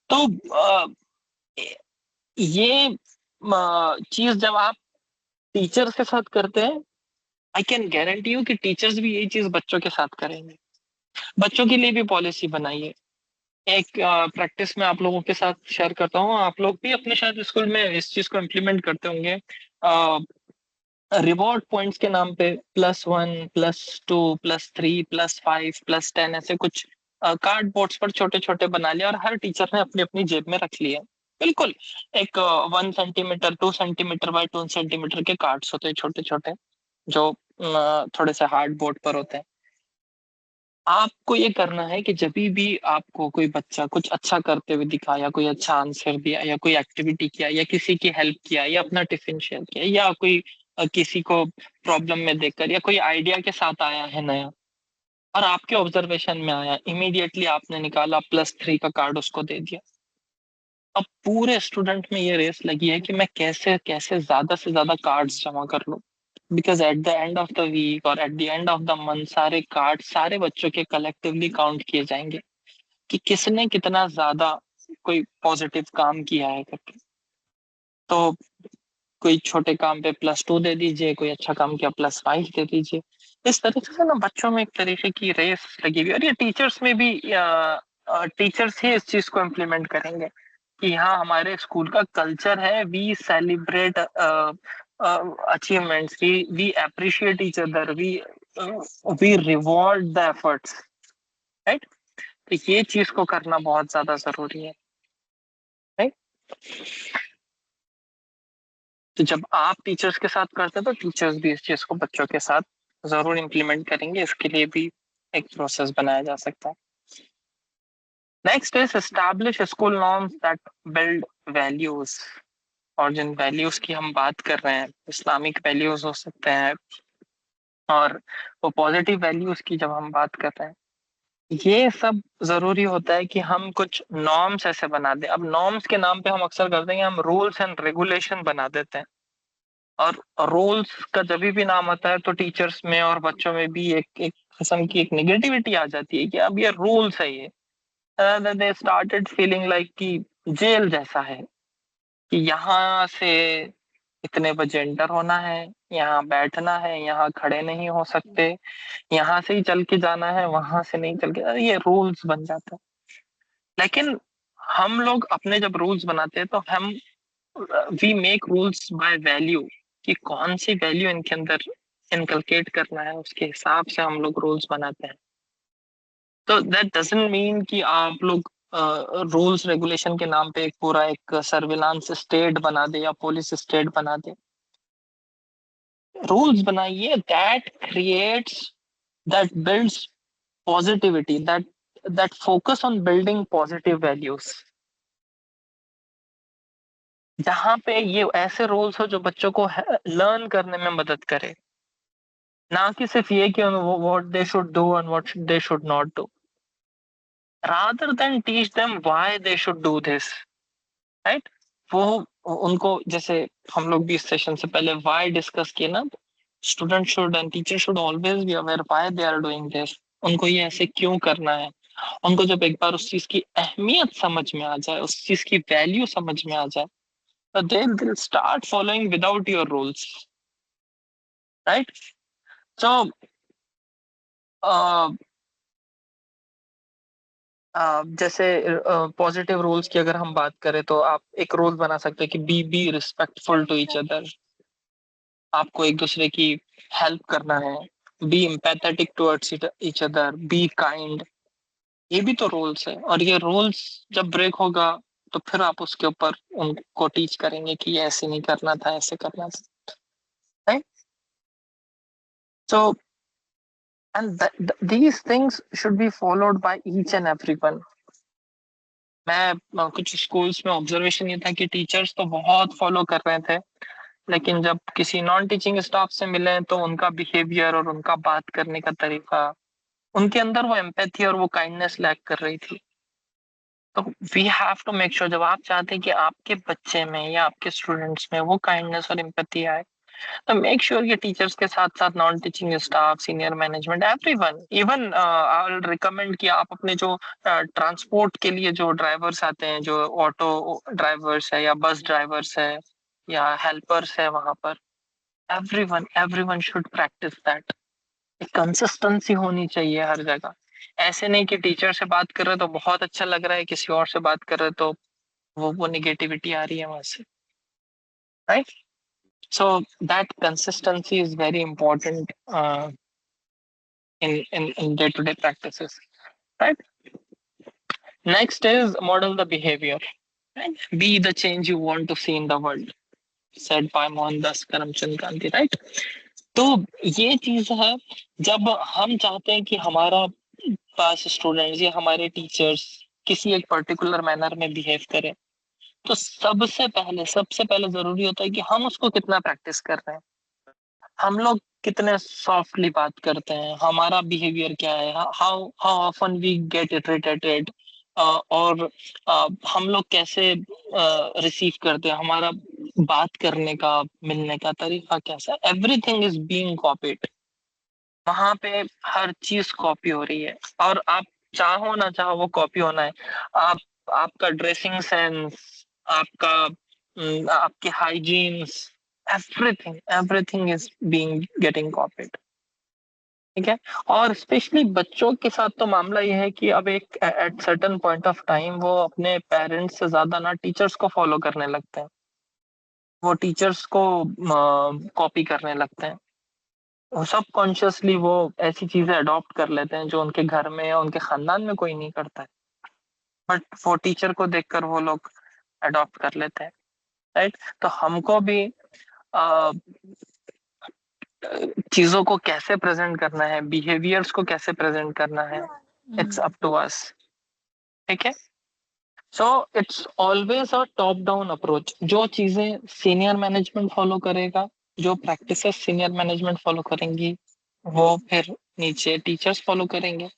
तो ये चीज जब आप टीचर्स के साथ करते हैं, आई कैन गारंटी यू कि टीचर्स भी यही चीज बच्चों के साथ करेंगे। बच्चों के लिए भी पॉलिसी बनाइए। एक प्रैक्टिस में आप लोगों के साथ शेयर करता हूँ, आप लोग भी अपने शायद स्कूल में इस चीज को इम्प्लीमेंट करते होंगे। रिवॉर्ड पॉइंट्स के नाम पे +1, +2, +3, +5, +10 ऐसे कुछ कार्ड बोर्ड्स पर छोटे छोटे बना लिया और हर टीचर ने अपनी अपनी जेब में रख लिए। बिल्कुल एक 1 सेंटीमीटर 2 सेंटीमीटर बाय 2 सेंटीमीटर के कार्ड्स होते हैं छोटे छोटे, जो थोड़े से हार्ड बोर्ड पर होते हैं। आपको ये करना है कि जब भी आपको कोई बच्चा कुछ अच्छा करते हुए दिखा, या कोई अच्छा आंसर दिया, या कोई एक्टिविटी किया, या किसी की हेल्प किया, या अपना टिफिन शेयर किया, या कोई किसी को प्रॉब्लम में देखकर, या कोई आइडिया के साथ आया है नया और आपके ऑब्जर्वेशन में आया, इमीडिएटली आपने निकाला +3 का कार्ड उसको दे दिया। अब पूरे स्टूडेंट में ये रेस लगी है कि मैं कैसे कैसे ज्यादा से ज्यादा कार्ड्स जमा कर लूं, because at the end of the week और at the end of the month सारे कार्ड सारे बच्चों के कलेक्टिवली काउंट किए जाएंगे कि किसने कितना ज्यादा कोई पॉजिटिव काम किया है करके। तो कोई छोटे काम पे +2 दे दीजिए, कोई अच्छा काम किया +5 दे दीजिए। इस तरीके से ना बच्चों में एक तरीके की रेस लगी हुई है, और ये टीचर्स में भी टीचर्स ही इस चीज को इम्प्लीमेंट करेंगे कि हाँ हमारे स्कूल का कल्चर है, we celebrate achievements, we appreciate each other, we reward the efforts, right. तो ये चीज को करना बहुत ज्यादा जरूरी है, राइट। तो जब आप टीचर्स के साथ करते हैं तो टीचर्स भी इस चीज को बच्चों के साथ जरूर इम्प्लीमेंट करेंगे। इसके लिए भी एक प्रोसेस बनाया जा सकता है। Next is establish school norms that build values. और जिन वैल्यूज की हम बात कर रहे हैं, इस्लामिक वैल्यूज हो सकते हैं, और वो पॉजिटिव वैल्यूज की जब हम बात कर रहे हैं, ये सब जरूरी होता है कि हम कुछ नॉर्म्स ऐसे बना दें। अब नॉर्म्स के नाम पे हम अक्सर करते हैं, हम रूल्स एंड रेगुलेशन बना देते हैं, और रूल्स का जब भी नाम आता है तो टीचर्स में और बच्चों में भी एक एक किस्म की एक नेगेटिविटी आ जाती है कि अब ये रूल्स है, ये दे स्टार्टेड फीलिंग लाइक कि जेल जैसा है, कि यहाँ से इतने बजे एंटर होना है, यहाँ बैठना है, यहाँ खड़े नहीं हो सकते, यहाँ से ही चल के जाना है, वहां से नहीं चल के, अरे ये रूल्स बन जाते हैं। लेकिन हम लोग अपने जब रूल्स बनाते हैं तो हम we make rules by value, कि कौन सी वैल्यू इनके अंदर इनकलकेट करना है, उसके हिसाब से हम लोग रूल्स बनाते हैं। तो दैट डजंट मीन कि आप लोग रूल्स रेगुलेशन के नाम पे एक पूरा एक सर्विलांस स्टेट बना दे या पुलिस स्टेट बना दे। रूल्स बनाइए that creates, that builds positivity, that focus on building positive values, जहां पे ये ऐसे रूल्स हो जो बच्चों को लर्न करने में मदद करे, ना कि सिर्फ ये कि what they should do and what they should not do, rather than teach them why they should do this, right? वो उनको, जैसे हम लोग भी इस सेशन से पहले why डिस्कस किए ना, student should and teacher should always be aware why they are doing this, उनको ये ऐसे क्यों करना है। उनको जब एक बार उस चीज की अहमियत समझ में आ जाए, उस चीज की वैल्यू समझ में आ जाए, तो they will start following without your rules, right? So जैसे पॉजिटिव रूल्स की अगर हम बात करें तो आप एक रूल बना सकते हैं कि be respectful to each other, आपको एक दूसरे की हेल्प करना है, be empathetic towards each other, be kind, ये भी तो रूल्स है। और ये रूल्स जब ब्रेक होगा तो फिर आप उसके ऊपर उनको टीच करेंगे कि ये ऐसे नहीं करना था, ऐसे करना था, right? So and these things should be followed by each and everyone. मैं कुछ स्कूल्स में ऑब्जर्वेशन ये था कि टीचर्स तो बहुत फॉलो कर रहे थे, लेकिन जब किसी नॉन टीचिंग स्टाफ से मिले तो उनका बिहेवियर और उनका बात करने का तरीका, उनके अंदर वो एम्पैथी और वो काइंडनेस लैक कर रही थी। तो we have to make sure, जब आप चाहते हैं कि आपके बच्चे में या आपके स्टूडेंट्स में वो काइंडनेस और एम्पैथी आए, तो मेक श्योर कि टीचर्स के साथ साथ non teaching staff, senior management, everyone, even I will recommend कि आप अपने जो ट्रांसपोर्ट के लिए जो ड्राइवर्स आते हैं, जो ऑटो ड्राइवर्स है या बस ड्राइवर्स है या हेल्पर्स है, वहां पर everyone should practice that. Consistency होनी चाहिए हर जगह। ऐसे नहीं कि टीचर से बात कर रहे तो बहुत अच्छा लग रहा है, किसी और से बात कर रहे तो वो निगेटिविटी आ रही है वहां से, right? So that consistency is very important in day-to-day practices, right? Next is model the behavior, right? Be the change you want to see in the world, said by Mohandas Karamchand Gandhi, right? तो ये चीज है, जब हम चाहते हैं कि हमारा पास स्टूडेंट्स या हमारे टीचर्स किसी एक पर्टिकुलर मैनर में बिहेव करें, तो सबसे पहले जरूरी होता है कि हम उसको कितना प्रैक्टिस कर रहे हैं, हम लोग कितने सॉफ्टली बात करते हैं, हमारा बिहेवियर क्या है, how how often we get irritated, और हम लोग कैसे रिसीव करते हैं, हमारा बात करने का, मिलने का तरीका कैसा है, एवरीथिंग इज बीइंग कॉपीड। वहां पे हर चीज कॉपी हो रही है, और आप चाहो ना चाहो वो कॉपी होना है। आप आपका ड्रेसिंग सेंस, आपका आपके hygienes, everything is being getting copied, ठीक है? और स्पेशली बच्चों के साथ तो मामला यह है कि अब एक at certain point of time वो अपने पेरेंट्स से ज्यादा ना टीचर्स को फॉलो करने लगते हैं, वो टीचर्स को कॉपी करने लगते हैं, सब कॉन्शियसली वो ऐसी चीजें अडॉप्ट कर लेते हैं जो उनके घर में या उनके खानदान में कोई नहीं करता है, बट वो टीचर को देखकर वो लोग अडॉप्ट कर लेते हैं, राइट? तो हमको भी आ, चीजों को कैसे प्रेजेंट करना है, बिहेवियर्स को कैसे प्रेजेंट करना है, इट्स अप टू अस, ठीक है? So it's always a top down approach. जो चीजें सीनियर मैनेजमेंट फॉलो करेगा, जो प्रैक्टिसेस सीनियर मैनेजमेंट फॉलो करेंगी, वो फिर नीचे टीचर्स फॉलो करेंगे,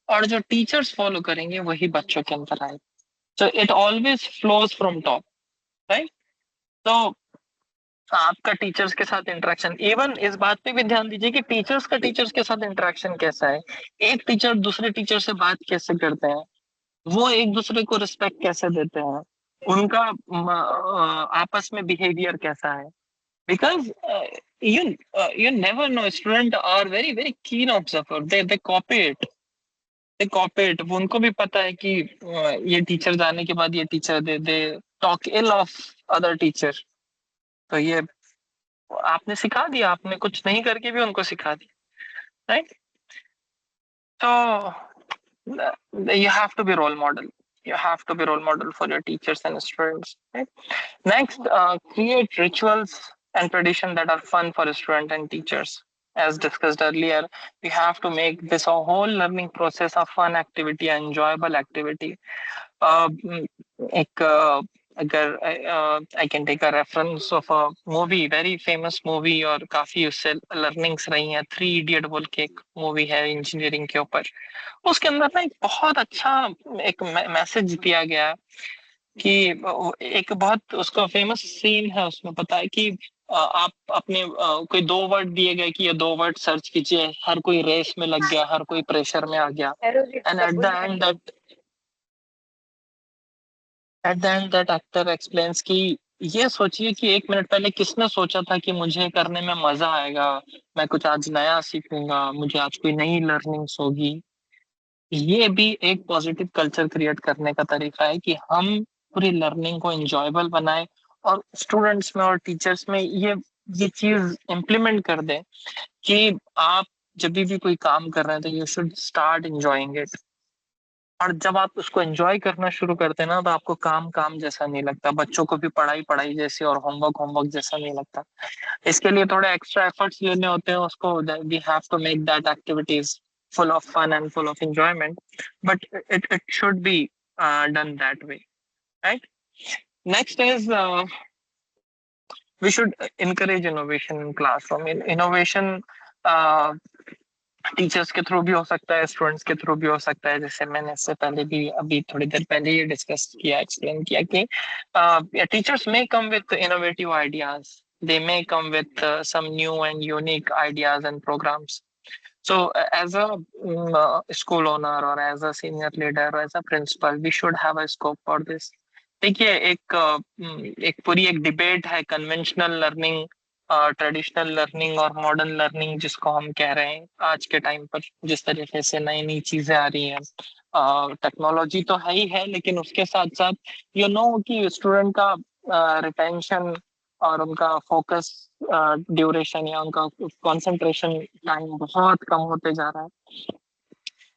और जो टीचर्स फॉलो करेंगे वही बच्चों के अंदर आए। So it always flows from top, right? तो आपका टीचर्स के साथ इंटरेक्शन, इवन इस बात पे भी ध्यान दीजिए कि टीचर्स का टीचर्स के साथ इंटरेक्शन कैसा है, एक टीचर दूसरे टीचर से बात कैसे करते हैं, वो एक दूसरे को रिस्पेक्ट कैसे देते हैं, उनका आपस में बिहेवियर कैसा है, because you never know. Students are very keen observer. They copy it. They copy it. वो उनको भी पता है कि ये टीचर जाने के बाद ये teacher they talk ill of other teacher. तो ये आपने सिखा दिया, आपने कुछ नहीं करके भी उनको सिखा दिया, राइट? तो you have to be role model. You have to be role model for your teachers and students. Right? Next, create rituals and tradition that are fun for student and teachers. As discussed earlier, we have to make this a whole learning process a fun activity, an enjoyable activity. एक अगर I can take a reference of a movie, very famous movie, और काफी उससे learnings रही हैं. 3 idiot बोल के एक मूवी है इंजीनियरिंग के ऊपर. उसके अंदर ना एक बहुत अच्छा एक मैसेज दिया गया कि एक बहुत उसका फेमस सीन है उसमें, पता है कि आप अपने कोई 2 वर्ड दिए गए कि ये 2 वर्ड सर्च कीजिए. हर कोई रेस में लग गया, हर कोई प्रेशर में आ गया. And eight the and that actor explains कि ये सोचिए कि 1 मिनट पहले किसने सोचा था कि मुझे करने में मजा आएगा, मैं कुछ आज नया सीखूंगा, मुझे आज कोई नई लर्निंग्स होगी. ये भी एक पॉजिटिव कल्चर क्रिएट करने का तरीका है कि हम पूरी लर्निंग को एंजॉयबल बनाए और स्टूडेंट्स में और टीचर्स में ये चीज इम्प्लीमेंट कर दें कि आप जब भी कोई काम कर रहे हैं तो you should start enjoying it. और जब आप उसको एंजॉय करना शुरू करते हैं ना, तो आपको काम काम जैसा नहीं लगता, बच्चों को भी पढ़ाई पढ़ाई जैसी और होमवर्क होमवर्क जैसा नहीं लगता. इसके लिए थोड़े एक्स्ट्रा एफर्ट्स लेने होते हैं उसको. We have to make that activities full of fun and full of enjoyment, but it should be done that way, right? Next is we should encourage innovation in classroom. Innovation teachers के through भी हो सकता है, students के through भी हो सकता है. जैसे मैंने इससे पहले भी अभी थोड़ी देर पहले ये डिस्कस किया, एक्सप्लेन किया कि teachers may come with innovative ideas, they may come with some new and unique ideas and programs. So as a school owner or as a senior leader or as a principal, we should have a scope for this. देखिए एक पूरी एक debate है conventional learning, traditional learning और modern learning जिसको हम कह रहे हैं. आज के टाइम पर जिस तरीके से नई नई चीजें आ रही हैं, टेक्नोलॉजी तो है ही है, लेकिन उसके साथ साथ कि स्टूडेंट का रिटेंशन और उनका फोकस ड्यूरेशन या उनका कंसंट्रेशन टाइम बहुत कम होते जा रहा है.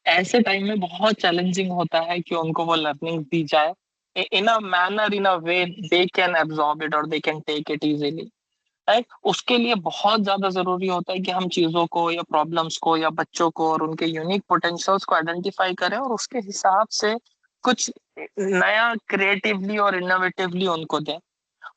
ऐसे टाइम में बहुत चैलेंजिंग होता है कि उनको वो लर्निंग दी जाए in a manner, in a way they can absorb it or they can take it easily, right? उसके लिए बहुत ज्यादा जरूरी होता है कि हम चीजों को या प्रॉब्लम्स को या बच्चों को और उनके यूनिक पोटेंशियल्स को आइडेंटिफाई करें और उसके हिसाब से कुछ नया क्रिएटिवली और इनोवेटिवली उनको दें.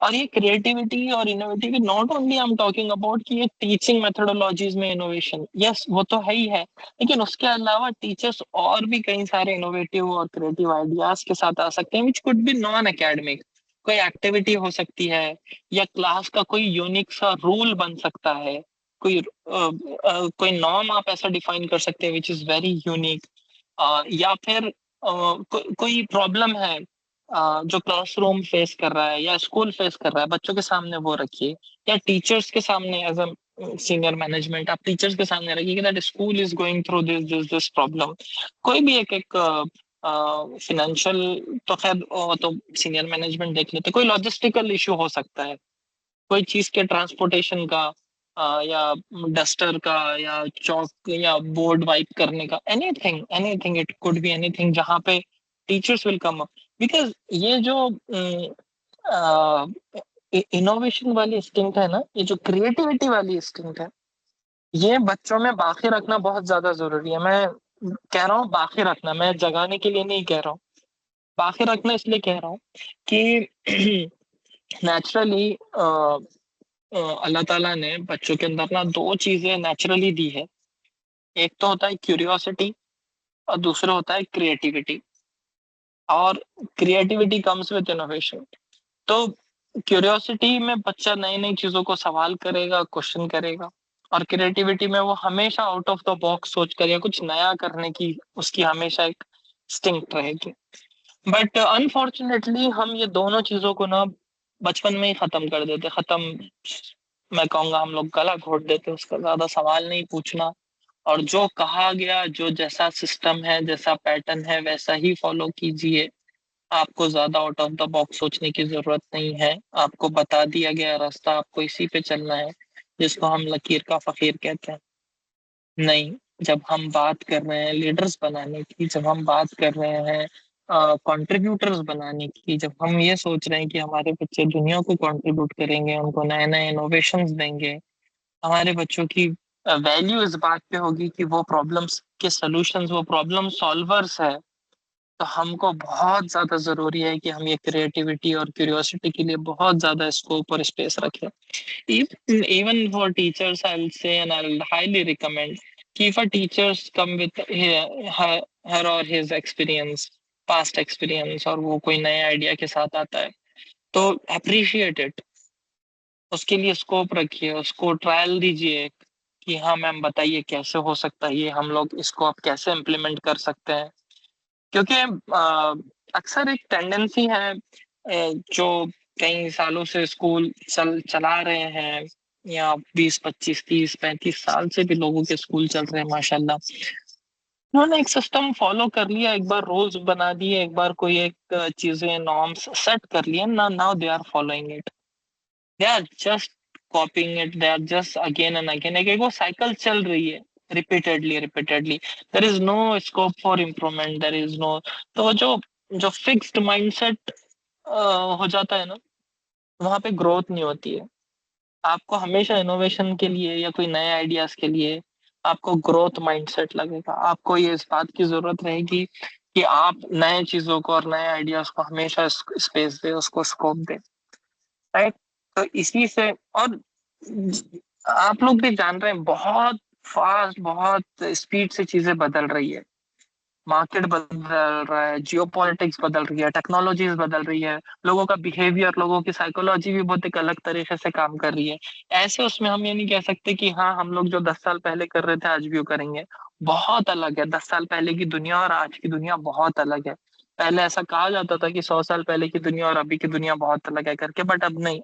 और ये क्रिएटिविटी और innovative not only I am talking about कि ये टीचिंग मेथोडोलॉजीज में इनोवेशन, यस वो तो है ही है, लेकिन उसके अलावा टीचर्स और भी कई सारे इनोवेटिव और क्रिएटिव आइडियाज के साथ आ सकते हैं, which could be non academic. कोई एक्टिविटी हो सकती है या क्लास का कोई यूनिक सा रूल बन सकता है, कोई नॉर्म आप ऐसा डिफाइन कर सकते हैं विच इज वेरी यूनिक. या फिर कोई प्रॉब्लम है जो क्लासरूम फेस कर रहा है या स्कूल फेस कर रहा है, बच्चों के सामने वो रखिए, या टीचर्स के सामने एज अ सीनियर मैनेजमेंट आप टीचर्स के सामने रखिए कि that school is going through this problem. कोई भी एक फाइनेंशियल तो खैर तो सीनियर मैनेजमेंट देख लेते, कोई लॉजिस्टिकल इशू हो सकता है, कोई चीज के ट्रांसपोर्टेशन का या डस्टर का या चौक या बोर्ड वाइप करने का, anything anything it could be anything जहाँ पे teachers will come up. Because ये जो इनोवेशन वाली इंस्टिंक्ट है ना, ये जो क्रिएटिविटी वाली इंस्टिंक्ट है, ये बच्चों में बाकी रखना बहुत ज्यादा जरूरी है. मैं कह रहा हूँ बाकी रखना, मैं जगाने के लिए नहीं कह रहा हूँ, बाकी रखना इसलिए कह रहा हूँ कि नेचुरली अल्लाह ताला ने बच्चों के अंदर ना 2 चीजें नेचुरली दी है. एक तो होता है क्यूरियोसिटी और दूसरा होता है क्रिएटिविटी. और क्रिएटिविटी कम्स विद इनोवेशन. तो क्यूरियोसिटी में बच्चा नई नई चीजों को सवाल करेगा, क्वेश्चन करेगा, और क्रिएटिविटी में वो हमेशा आउट ऑफ द बॉक्स सोच कर या कुछ नया करने की उसकी हमेशा एक इंस्टिंक्ट रहेगी. बट अनफॉर्चुनेटली हम ये दोनों चीजों को ना बचपन में ही खत्म कर देते, खत्म मैं कहूँगा हम लोग गला घोट देते, उसका ज्यादा सवाल नहीं पूछना, और जो कहा गया, जो जैसा सिस्टम है, जैसा पैटर्न है, वैसा ही फॉलो कीजिए। आपको ज्यादा आउट ऑफ द बॉक्स सोचने की जरूरत नहीं है। आपको बता दिया गया रास्ता, आपको इसी पे चलना है, जिसको हम लकीर का फकीर कहते हैं। नहीं, जब हम बात कर रहे हैं लीडर्स बनाने की, जब हम बात कर रहे हैं कंट्रीब्यूटर्स बनाने की, जब हम ये सोच रहे हैं कि हमारे बच्चे दुनिया को कंट्रीब्यूट करेंगे, उनको नए नए इनोवेशंस देंगे, हमारे बच्चों की वैल्यू इस बात पे होगी कि वो प्रॉब्लम्स के सॉल्यूशंस, वो प्रॉब्लम सॉल्वर्स है, तो हमको बहुत ज्यादा जरूरी है कि हम ये क्रिएटिविटी और क्यूरियोसिटी के लिए बहुत ज्यादा स्कोप और स्पेस रखें। Even for teachers, I'll say and I'll highly recommend if a teachers come with her or his experience, past experience, और वो कोई नए आइडिया के साथ आता है, तो अप्रिशिएट इट, उसके लिए स्कोप रखिए, उसको ट्रायल दीजिए कि हाँ मैम बताइए कैसे हो सकता है ये, हम लोग इसको अब कैसे इम्प्लीमेंट कर सकते हैं। क्योंकि अक्सर एक टेंडेंसी है, जो कई सालों से स्कूल चला रहे हैं, या 20 25 30 35 साल से भी लोगों के स्कूल चल रहे हैं माशाल्लाह, उन्होंने एक सिस्टम फॉलो कर लिया, एक बार रूल्स बना दिए, एक बार कोई एक चीजें नॉर्म्स सेट कर लिए ना, now they are following it, they are just copying it, they are just again and again, एक वो साइकिल चल रही है repeatedly, there is no scope for improvement, there is no, तो जो फिक्स्ड माइंडसेट हो जाता है ना, वहां पे ग्रोथ नहीं होती है। आपको हमेशा इनोवेशन के लिए या कोई नए आइडियाज के लिए आपको ग्रोथ माइंडसेट लगेगा, आपको ये इस बात की जरूरत रहेगी कि आप नए चीजों को और नए आइडियाज को हमेशा स्पेस दे, उसको स्कोप दे, राइट। तो इसी से, और आप लोग भी जान रहे हैं बहुत फास्ट, बहुत स्पीड से चीजें बदल रही है, मार्केट बदल रहा है, जियो पॉलिटिक्स बदल रही है, टेक्नोलॉजीज बदल रही है, लोगों का बिहेवियर, लोगों की साइकोलॉजी भी बहुत एक अलग तरीके से काम कर रही है। ऐसे उसमें हम ये नहीं कह सकते कि हाँ हम लोग जो 10 साल पहले कर रहे थे आज भी वो करेंगे, बहुत अलग है। 10 साल पहले की दुनिया और आज की दुनिया बहुत अलग है। पहले ऐसा कहा जाता था कि 100 साल पहले की दुनिया और अभी की दुनिया बहुत अलग है करके, बट अब नहीं,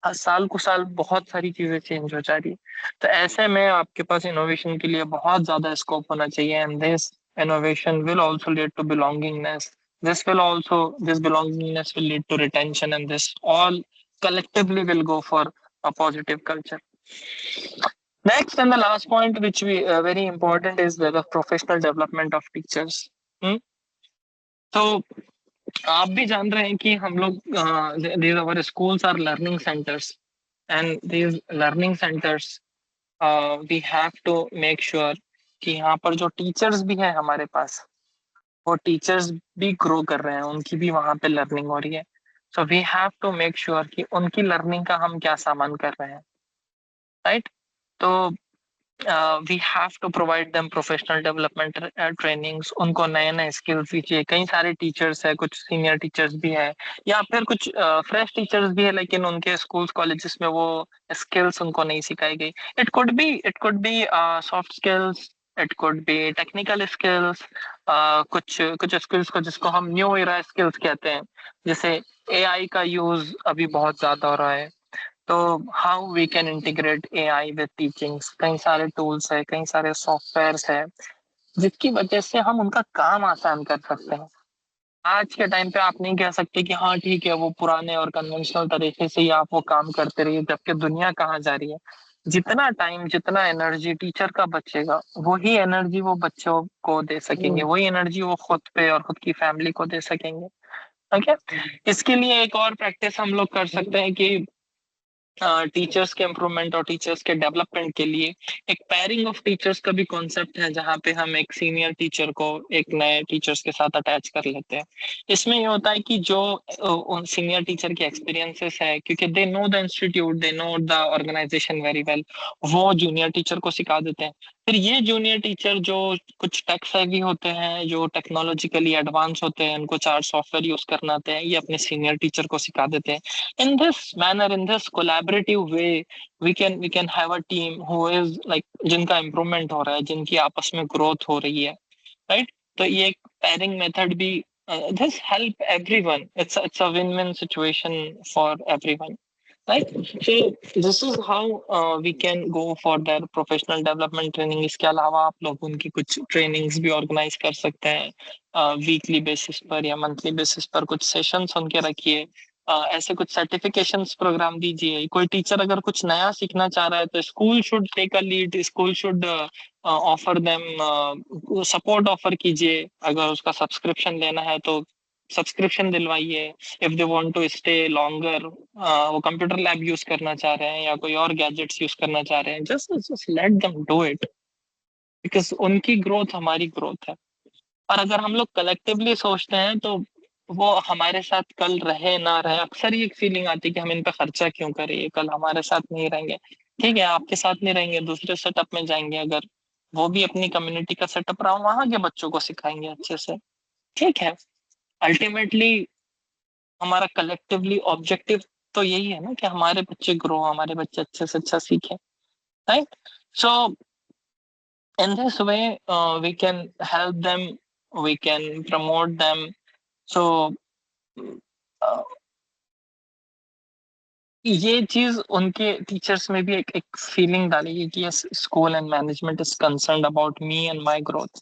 हर साल को साल बहुत सारी चीजें चेंज हो जा रही है। तो ऐसे में आपके पास इनोवेशन के लिए बहुत ज्यादा स्कोप होना चाहिए, and this innovation will also lead to belongingness. This belongingness will lead to retention, and this all collectively will go for a positive culture. Next and the last point, which we very important, is the professional development of teachers. Hmm? तो आप भी जान रहे हैं कि हम लोग these our schools are learning centers, and these learning centers we have to make sure कि यहाँ पर जो टीचर्स भी हैं हमारे पास, वो टीचर्स भी ग्रो कर रहे हैं, उनकी भी वहाँ पे लर्निंग हो रही है। So we have to make sure कि उनकी लर्निंग का हम क्या सामान कर रहे हैं, राइट। तो we have to provide them professional development trainings, उनको नए नए स्किल्स दीजिए। कई सारे टीचर्स है, कुछ सीनियर टीचर्स भी है, या फिर कुछ फ्रेश टीचर्स भी है, लेकिन उनके स्कूल्स कॉलेजेस में वो स्किल्स उनको नहीं सिखाई गई। It could be soft skills, it could be technical skills, कुछ कुछ स्किल्स को जिसको हम न्यू एरा स्किल्स कहते हैं, जैसे एआई का यूज अभी बहुत ज्यादा हो रहा है, तो how we can integrate AI with teachings. कई सारे टूल्स है, कई सारे सॉफ्टवेयर्स है, जिसकी वजह से हम उनका काम आसान कर सकते हैं। आज के टाइम पे आप नहीं कह सकते कि हाँ ठीक है वो पुराने और कन्वेंशनल तरीके से ही आप वो काम करते रहिए, जबकि दुनिया कहाँ जा रही है। जितना टाइम, जितना एनर्जी टीचर का बचेगा, वही एनर्जी वो बच्चों को दे सकेंगे, वही एनर्जी वो खुद पे और खुद की फैमिली को दे सकेंगे। ओके, इसके लिए एक और प्रैक्टिस हम लोग कर सकते हैं कि टीचर्स के इम्प्रूवमेंट और टीचर्स के डेवलपमेंट के लिए एक पेयरिंग ऑफ टीचर्स का भी कॉन्सेप्ट है, जहाँ पे हम एक सीनियर टीचर को एक नए टीचर्स के साथ अटैच कर लेते हैं। इसमें ये होता है कि जो उन सीनियर टीचर के एक्सपीरियंसेस है, क्योंकि they know the institute, they know the organisation very well, वो जूनियर टीचर को सिखा देते हैं। फिर ये जूनियर टीचर जो कुछ टेक सेवी होते हैं, जो टेक्नोलॉजिकली एडवांस होते हैं, उनको 4 सॉफ्टवेयर यूज करना आते हैं, ये अपने सीनियर टीचर को सिखा देते हैं। In this manner, in this collaborative way, we can have a team who is like जिनका इम्प्रूवमेंट हो रहा है, जिनकी आपस में ग्रोथ हो रही है, राइट। तो ये एक पेयरिंग मेथड भी this help everyone, it's a win-win situation for everyone. right? So this is how we can go for their professional development training. इसके अलावा आप लोग उनकी कुछ trainings भी organize कर सकते हैं वीकली बेसिस पर या मंथली बेसिस पर कुछ सेशंस उनके रखिए ऐसे कुछ सर्टिफिकेशंस प्रोग्राम दीजिए कोई टीचर अगर कुछ नया सीखना चाह रहा है तो school should take a lead school should offer them support offer कीजिए अगर उसका सब्सक्रिप्शन लेना है तो सब्सक्रिप्शन दिलवाइए if they want to stay longer वो कंप्यूटर लैब यूज करना चाह रहे हैं या कोई और गैजेट्स यूज करना चाह रहे हैं just let them do it because उनकी ग्रोथ हमारी ग्रोथ है और अगर हम लोग कलेक्टिवली सोचते हैं तो वो हमारे साथ कल रहे ना रहे अक्सर ये एक फीलिंग आती है कि हम इन पे खर्चा क्यों करें ये कल हमारे साथ नहीं रहेंगे ठीक है आपके साथ नहीं रहेंगे दूसरे सेटअप में जाएंगे अगर वो भी अपनी कम्युनिटी का सेटअप रहा वहां के बच्चों को सिखाएंगे अच्छे से ठीक है अल्टीमेटली हमारा कलेक्टिवली ऑब्जेक्टिव तो यही है ना कि हमारे बच्चे ग्रो हमारे बच्चे अच्छे से अच्छा सीखें right so in this way we can help them we can promote them so uh, ये चीज उनके टीचर्स में भी एक फीलिंग डालेगी कि yes school and management is concerned about me and my growth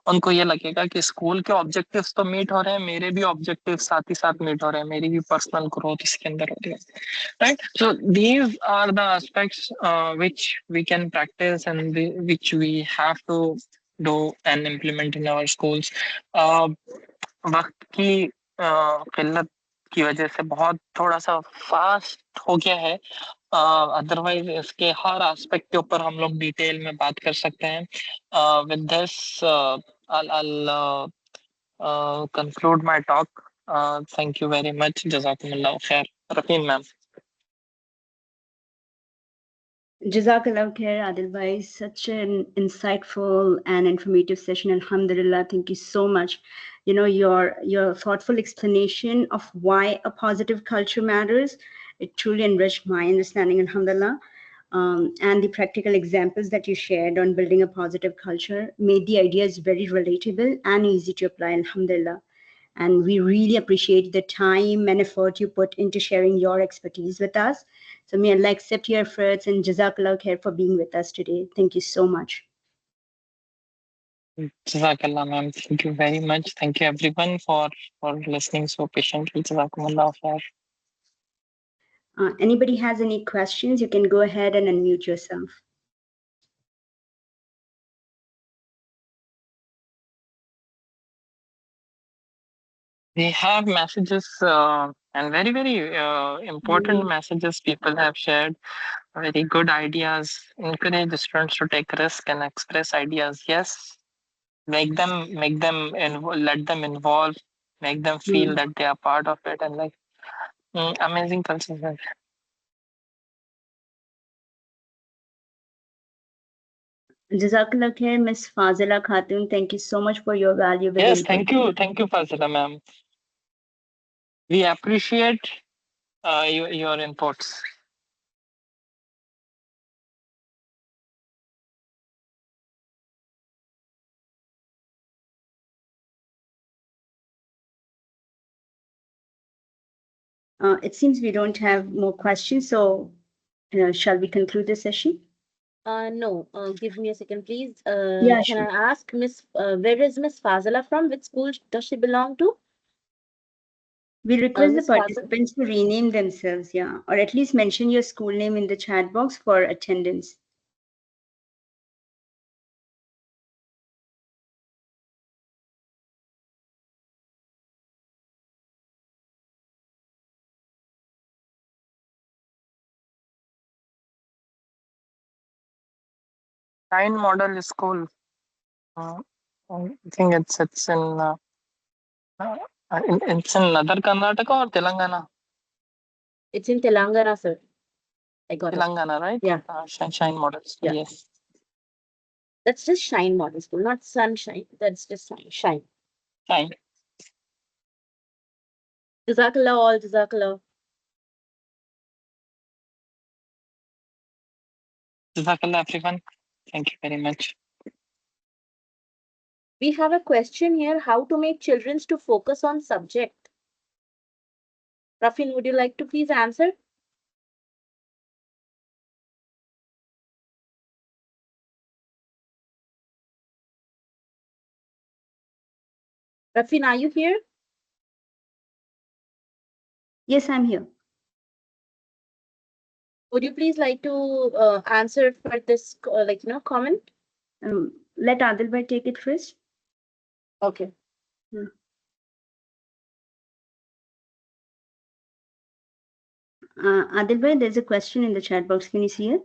उनको ये लगेगा कि स्कूल के ऑब्जेक्टिव्स तो मीट हो रहे हैं मेरे भी ऑब्जेक्टिव साथ ही साथ मीट हो रहे हैं मेरी भी पर्सनल ग्रोथ इसके अंदर हो रही है right so these are the aspects which we can practice and which we have to do and implement in our schools वक्त की किल्लत की वजह से बहुत थोड़ा सा फास्ट हो गया है अदरवाइज इसके हर एस्पेक्ट के ऊपर हम लोग डिटेल में बात कर सकते हैं with this I'll conclude my talk thank you very much jazakumullah khair Rafin ma'am Jazakallah khair, Adil Bhai. Such an insightful and informative session. Alhamdulillah. Thank you so much. You know, your thoughtful explanation of why a positive culture matters, it truly enriched my understanding, alhamdulillah. And the practical examples that you shared on building a positive culture made the ideas very relatable and easy to apply, alhamdulillah. And we really appreciate the time and effort you put into sharing your expertise with us. So may Allah accept your efforts and Jazakallah khair for being with us today. Thank you so much. Jazakallah ma'am thank you very much thank you everyone for listening so patiently Jazakumullah khair Anybody has any questions, you can go ahead and unmute yourself. we have messages and very important messages people have shared very good ideas encourage the students to take risk and express ideas yes make them let them involve make them feel that they are part of it and like amazing culture Jazakallah khair, Ms. Fazila Khatun. Thank you so much for your valuable yes input. thank you Fazila ma'am we appreciate your inputs It seems we don't have more questions, so shall we conclude the session? No, give me a second, please. Yeah, Can sure. I ask where is Miss Fazala from? Which school does she belong to? We request the Miss Fazila. participants to rename themselves, yeah, or at least mention your school name in the chat box for attendance. Shine Model School. I think it's it's in Other Karnataka or Telangana? It's in Telangana, sir. I got Telangana, right? Yeah. Shine Model School. Yeah. Yes. That's just Shine Model School, not Sunshine. That's just Shine. Shine. Jazakallah all, Jazakallah. Jazakallah everyone. Thank you very much. We have a question here: how to make children to focus on subject? Rafin, would you like to please answer? Rafin, are you here? Yes, I'm here. Would you please like to answer for this, comment? Let Adil bhai take it first. Okay. Adil bhai, there's a question in the chat box. Can you see it?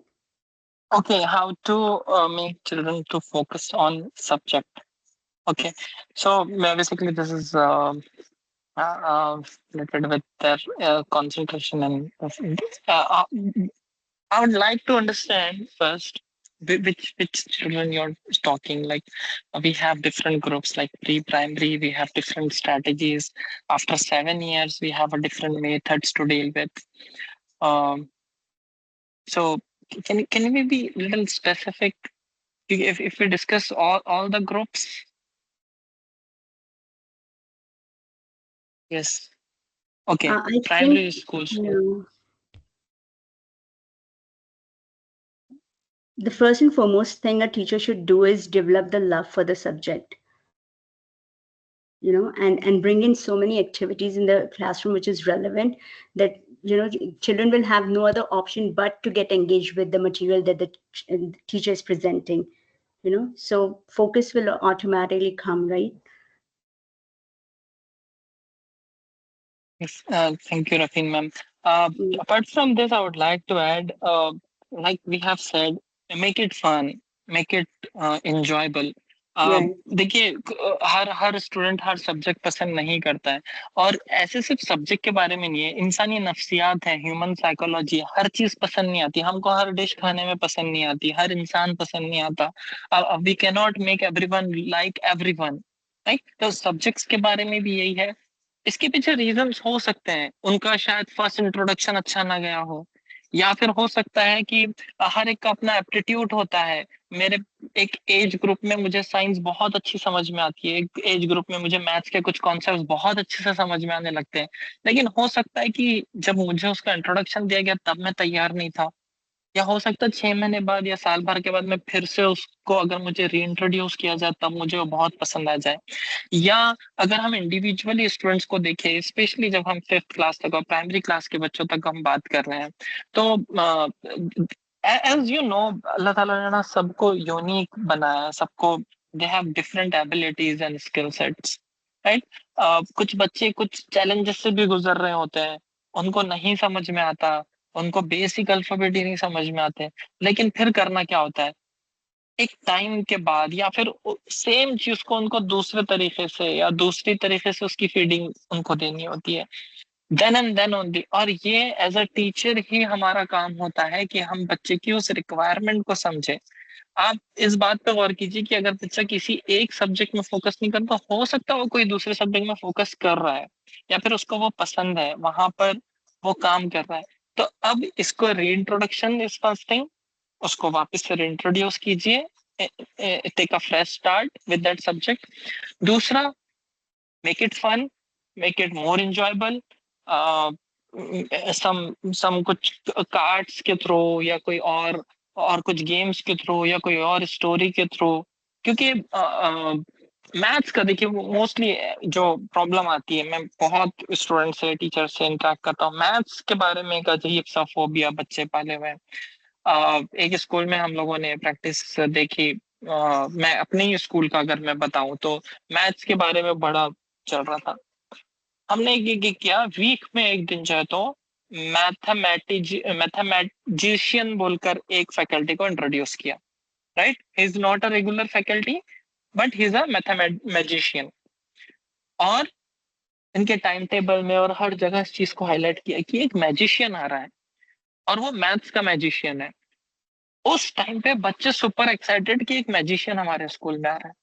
Okay, how to make children to focus on subject. Okay, so basically this is related with their concentration and I would like to understand first which children you're talking. Like we have different groups, like pre-primary, we have different strategies. After 7 years, we have a different methods to deal with. So can we be a little specific? If we discuss all the groups, yes. Okay, I primary think schools. the first and foremost thing a teacher should do is develop the love for the subject. And bring in so many activities in the classroom which is relevant, that children will have no other option but to get engaged with the material that the teacher is presenting. So focus will automatically come, right? Yes, thank you, Rafin ma'am. Apart from this, I would like to add, like we have said, make it fun, make it enjoyable. Right. देखिए हर student हर subject पसंद नहीं करता है, और ऐसे सिर्फ subject के बारे में नहीं है, इंसानी नफ्सियात है, ह्यूमन साइकोलॉजी, हर चीज पसंद नहीं आती हमको, हर डिश खाने में पसंद नहीं आती, हर इंसान पसंद नहीं आता. We can not make everyone like everyone, right? तो सब्जेक्ट्स के बारे में भी यही है. इसके पीछे रीजंस हो सकते हैं, उनका शायद फर्स्ट इंट्रोडक्शन अच्छा ना गया हो, या फिर हो सकता है कि हर एक का अपना एप्टीट्यूड होता है. मेरे एक एज ग्रुप में मुझे साइंस बहुत अच्छी समझ में आती है, एक एज ग्रुप में मुझे मैथ्स के कुछ कॉन्सेप्ट्स बहुत अच्छे से समझ में आने लगते हैं, लेकिन हो सकता है कि जब मुझे उसका इंट्रोडक्शन दिया गया तब मैं तैयार नहीं था, या हो सकता है 6 महीने बाद या साल भर के बाद मैं फिर से उसको अगर मुझे रीइंट्रोड्यूस किया जाए तब मुझे वो बहुत पसंद आ जाए. या अगर हम इंडिविजुअली स्टूडेंट्स को देखें, स्पेशली जब हम 5th क्लास तक और प्राइमरी क्लास के बच्चों तक हम बात कर रहे हैं, तो एज यू नो, अल्लाह ताला ने ना सबको यूनिक बनाया है, सबको they have different abilities and skill sets, right? कुछ बच्चे कुछ चैलेंजेस से भी गुजर रहे होते हैं, उनको नहीं समझ में आता, उनको बेसिक अल्फाबेट ही नहीं समझ में आते, लेकिन फिर करना क्या होता है, एक टाइम के बाद या फिर सेम चीज को उनको दूसरे तरीके से या दूसरी तरीके से उसकी फीडिंग उनको देनी होती है, देन एंड देन ओनली. और ये एज अ टीचर ही हमारा काम होता है कि हम बच्चे की उस रिक्वायरमेंट को समझे. आप इस बात पे गौर कीजिए कि अगर बच्चा किसी एक सब्जेक्ट में फोकस नहीं करता, हो सकता है वो कोई दूसरे सब्जेक्ट में फोकस कर रहा है, या फिर उसको वो पसंद है, वहां पर वो काम कर रहा है. तो अब इसको रीइंट्रोडक्शन इज फर्स्ट थिंग, उसको वापस से रीइंट्रोड्यूस कीजिए, take a fresh start with that subject. दूसरा, make it fun, make it more enjoyable. Some कुछ कार्ड्स के थ्रू या कोई और कुछ गेम्स के थ्रू या कोई और स्टोरी के थ्रू, क्योंकि मैथ्स का देखिए मोस्टली जो प्रॉब्लम आती है, मैं बहुत स्टूडेंट से टीचर से इंटरेक्ट करता हूँ, मैथ्स के बारे में एक अजीब सा फोबिया बच्चे पाले हुए हैं. एक स्कूल में हम लोगों ने प्रैक्टिस देखी, मैं अपने ही स्कूल का अगर मैं बताऊं तो मैथ्स के बारे में बड़ा चल रहा था. हमने ये किया, वीक में एक दिन जो है तो मैथमेटिशियन बोलकर एक फैकल्टी को इंट्रोड्यूस किया, right? He is not a regular faculty, but he is a mathematician. और इनके टाइम टेबल में और हर जगह इस चीज को हाईलाइट किया कि एक मैजिशियन आ रहा है और वो मैथ्स का मैजिशियन है. उस टाइम पे बच्चे सुपर एक्साइटेड कि एक मैजिशियन हमारे स्कूल में आ रहा है,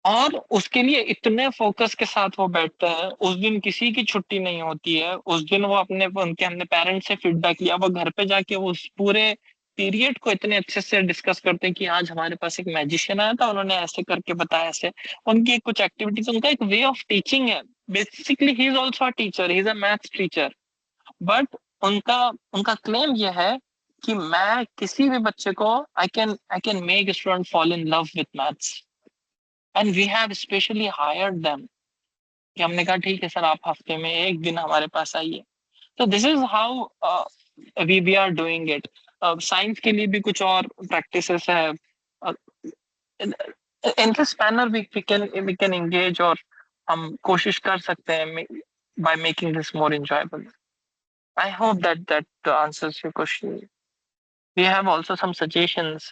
और उसके लिए इतने फोकस के साथ वो बैठते हैं. उस दिन किसी की छुट्टी नहीं होती है, उस दिन वो हमने पेरेंट्स से फीडबैक लिया, वो घर पे जाके उस पूरे पीरियड को इतने अच्छे से डिस्कस करते हैं कि आज हमारे पास एक मैजिशियन आया था, उन्होंने ऐसे करके बताया. ऐसे उनकी कुछ एक्टिविटीज, उनका एक वे ऑफ टीचिंग है. Basically he is also a teacher, he is a maths teacher, but उनका उनका क्लेम यह है कि मैं किसी भी बच्चे को I can make student fall in love with maths, and we have especially hired them. कि हमने कहा ठीक है सर, आप हफ्ते में एक दिन हमारे पास आइए। तो this is how we are doing it. Science के लिए भी कुछ और प्रैक्टिसेस है, in this manner we can engage, और हम कोशिश कर सकते हैं by making this more enjoyable. I hope that answers your question. We have also some suggestions.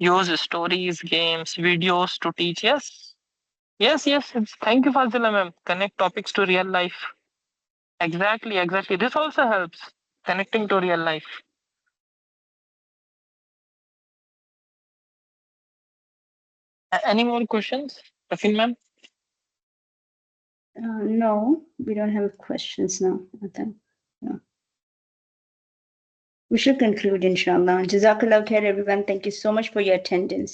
Use stories, games, videos to teach. Yes, yes. Thank you, Fazila ma'am. Connect topics to real life. Exactly. This also helps connecting to real life. Any more questions, Rafin ma'am? No, we don't have questions now. Nothing. No. We should conclude, inshallah. Jazakallah khair, everyone. Thank you so much for your attendance.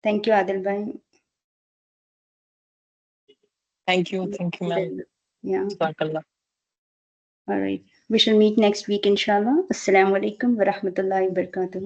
Thank you, Adil bhai. Thank you, ma'am. Yeah. Jazakallah. All right. We shall meet next week, inshallah. Assalamu alaikum wa rahmatullahi wa barakatuh.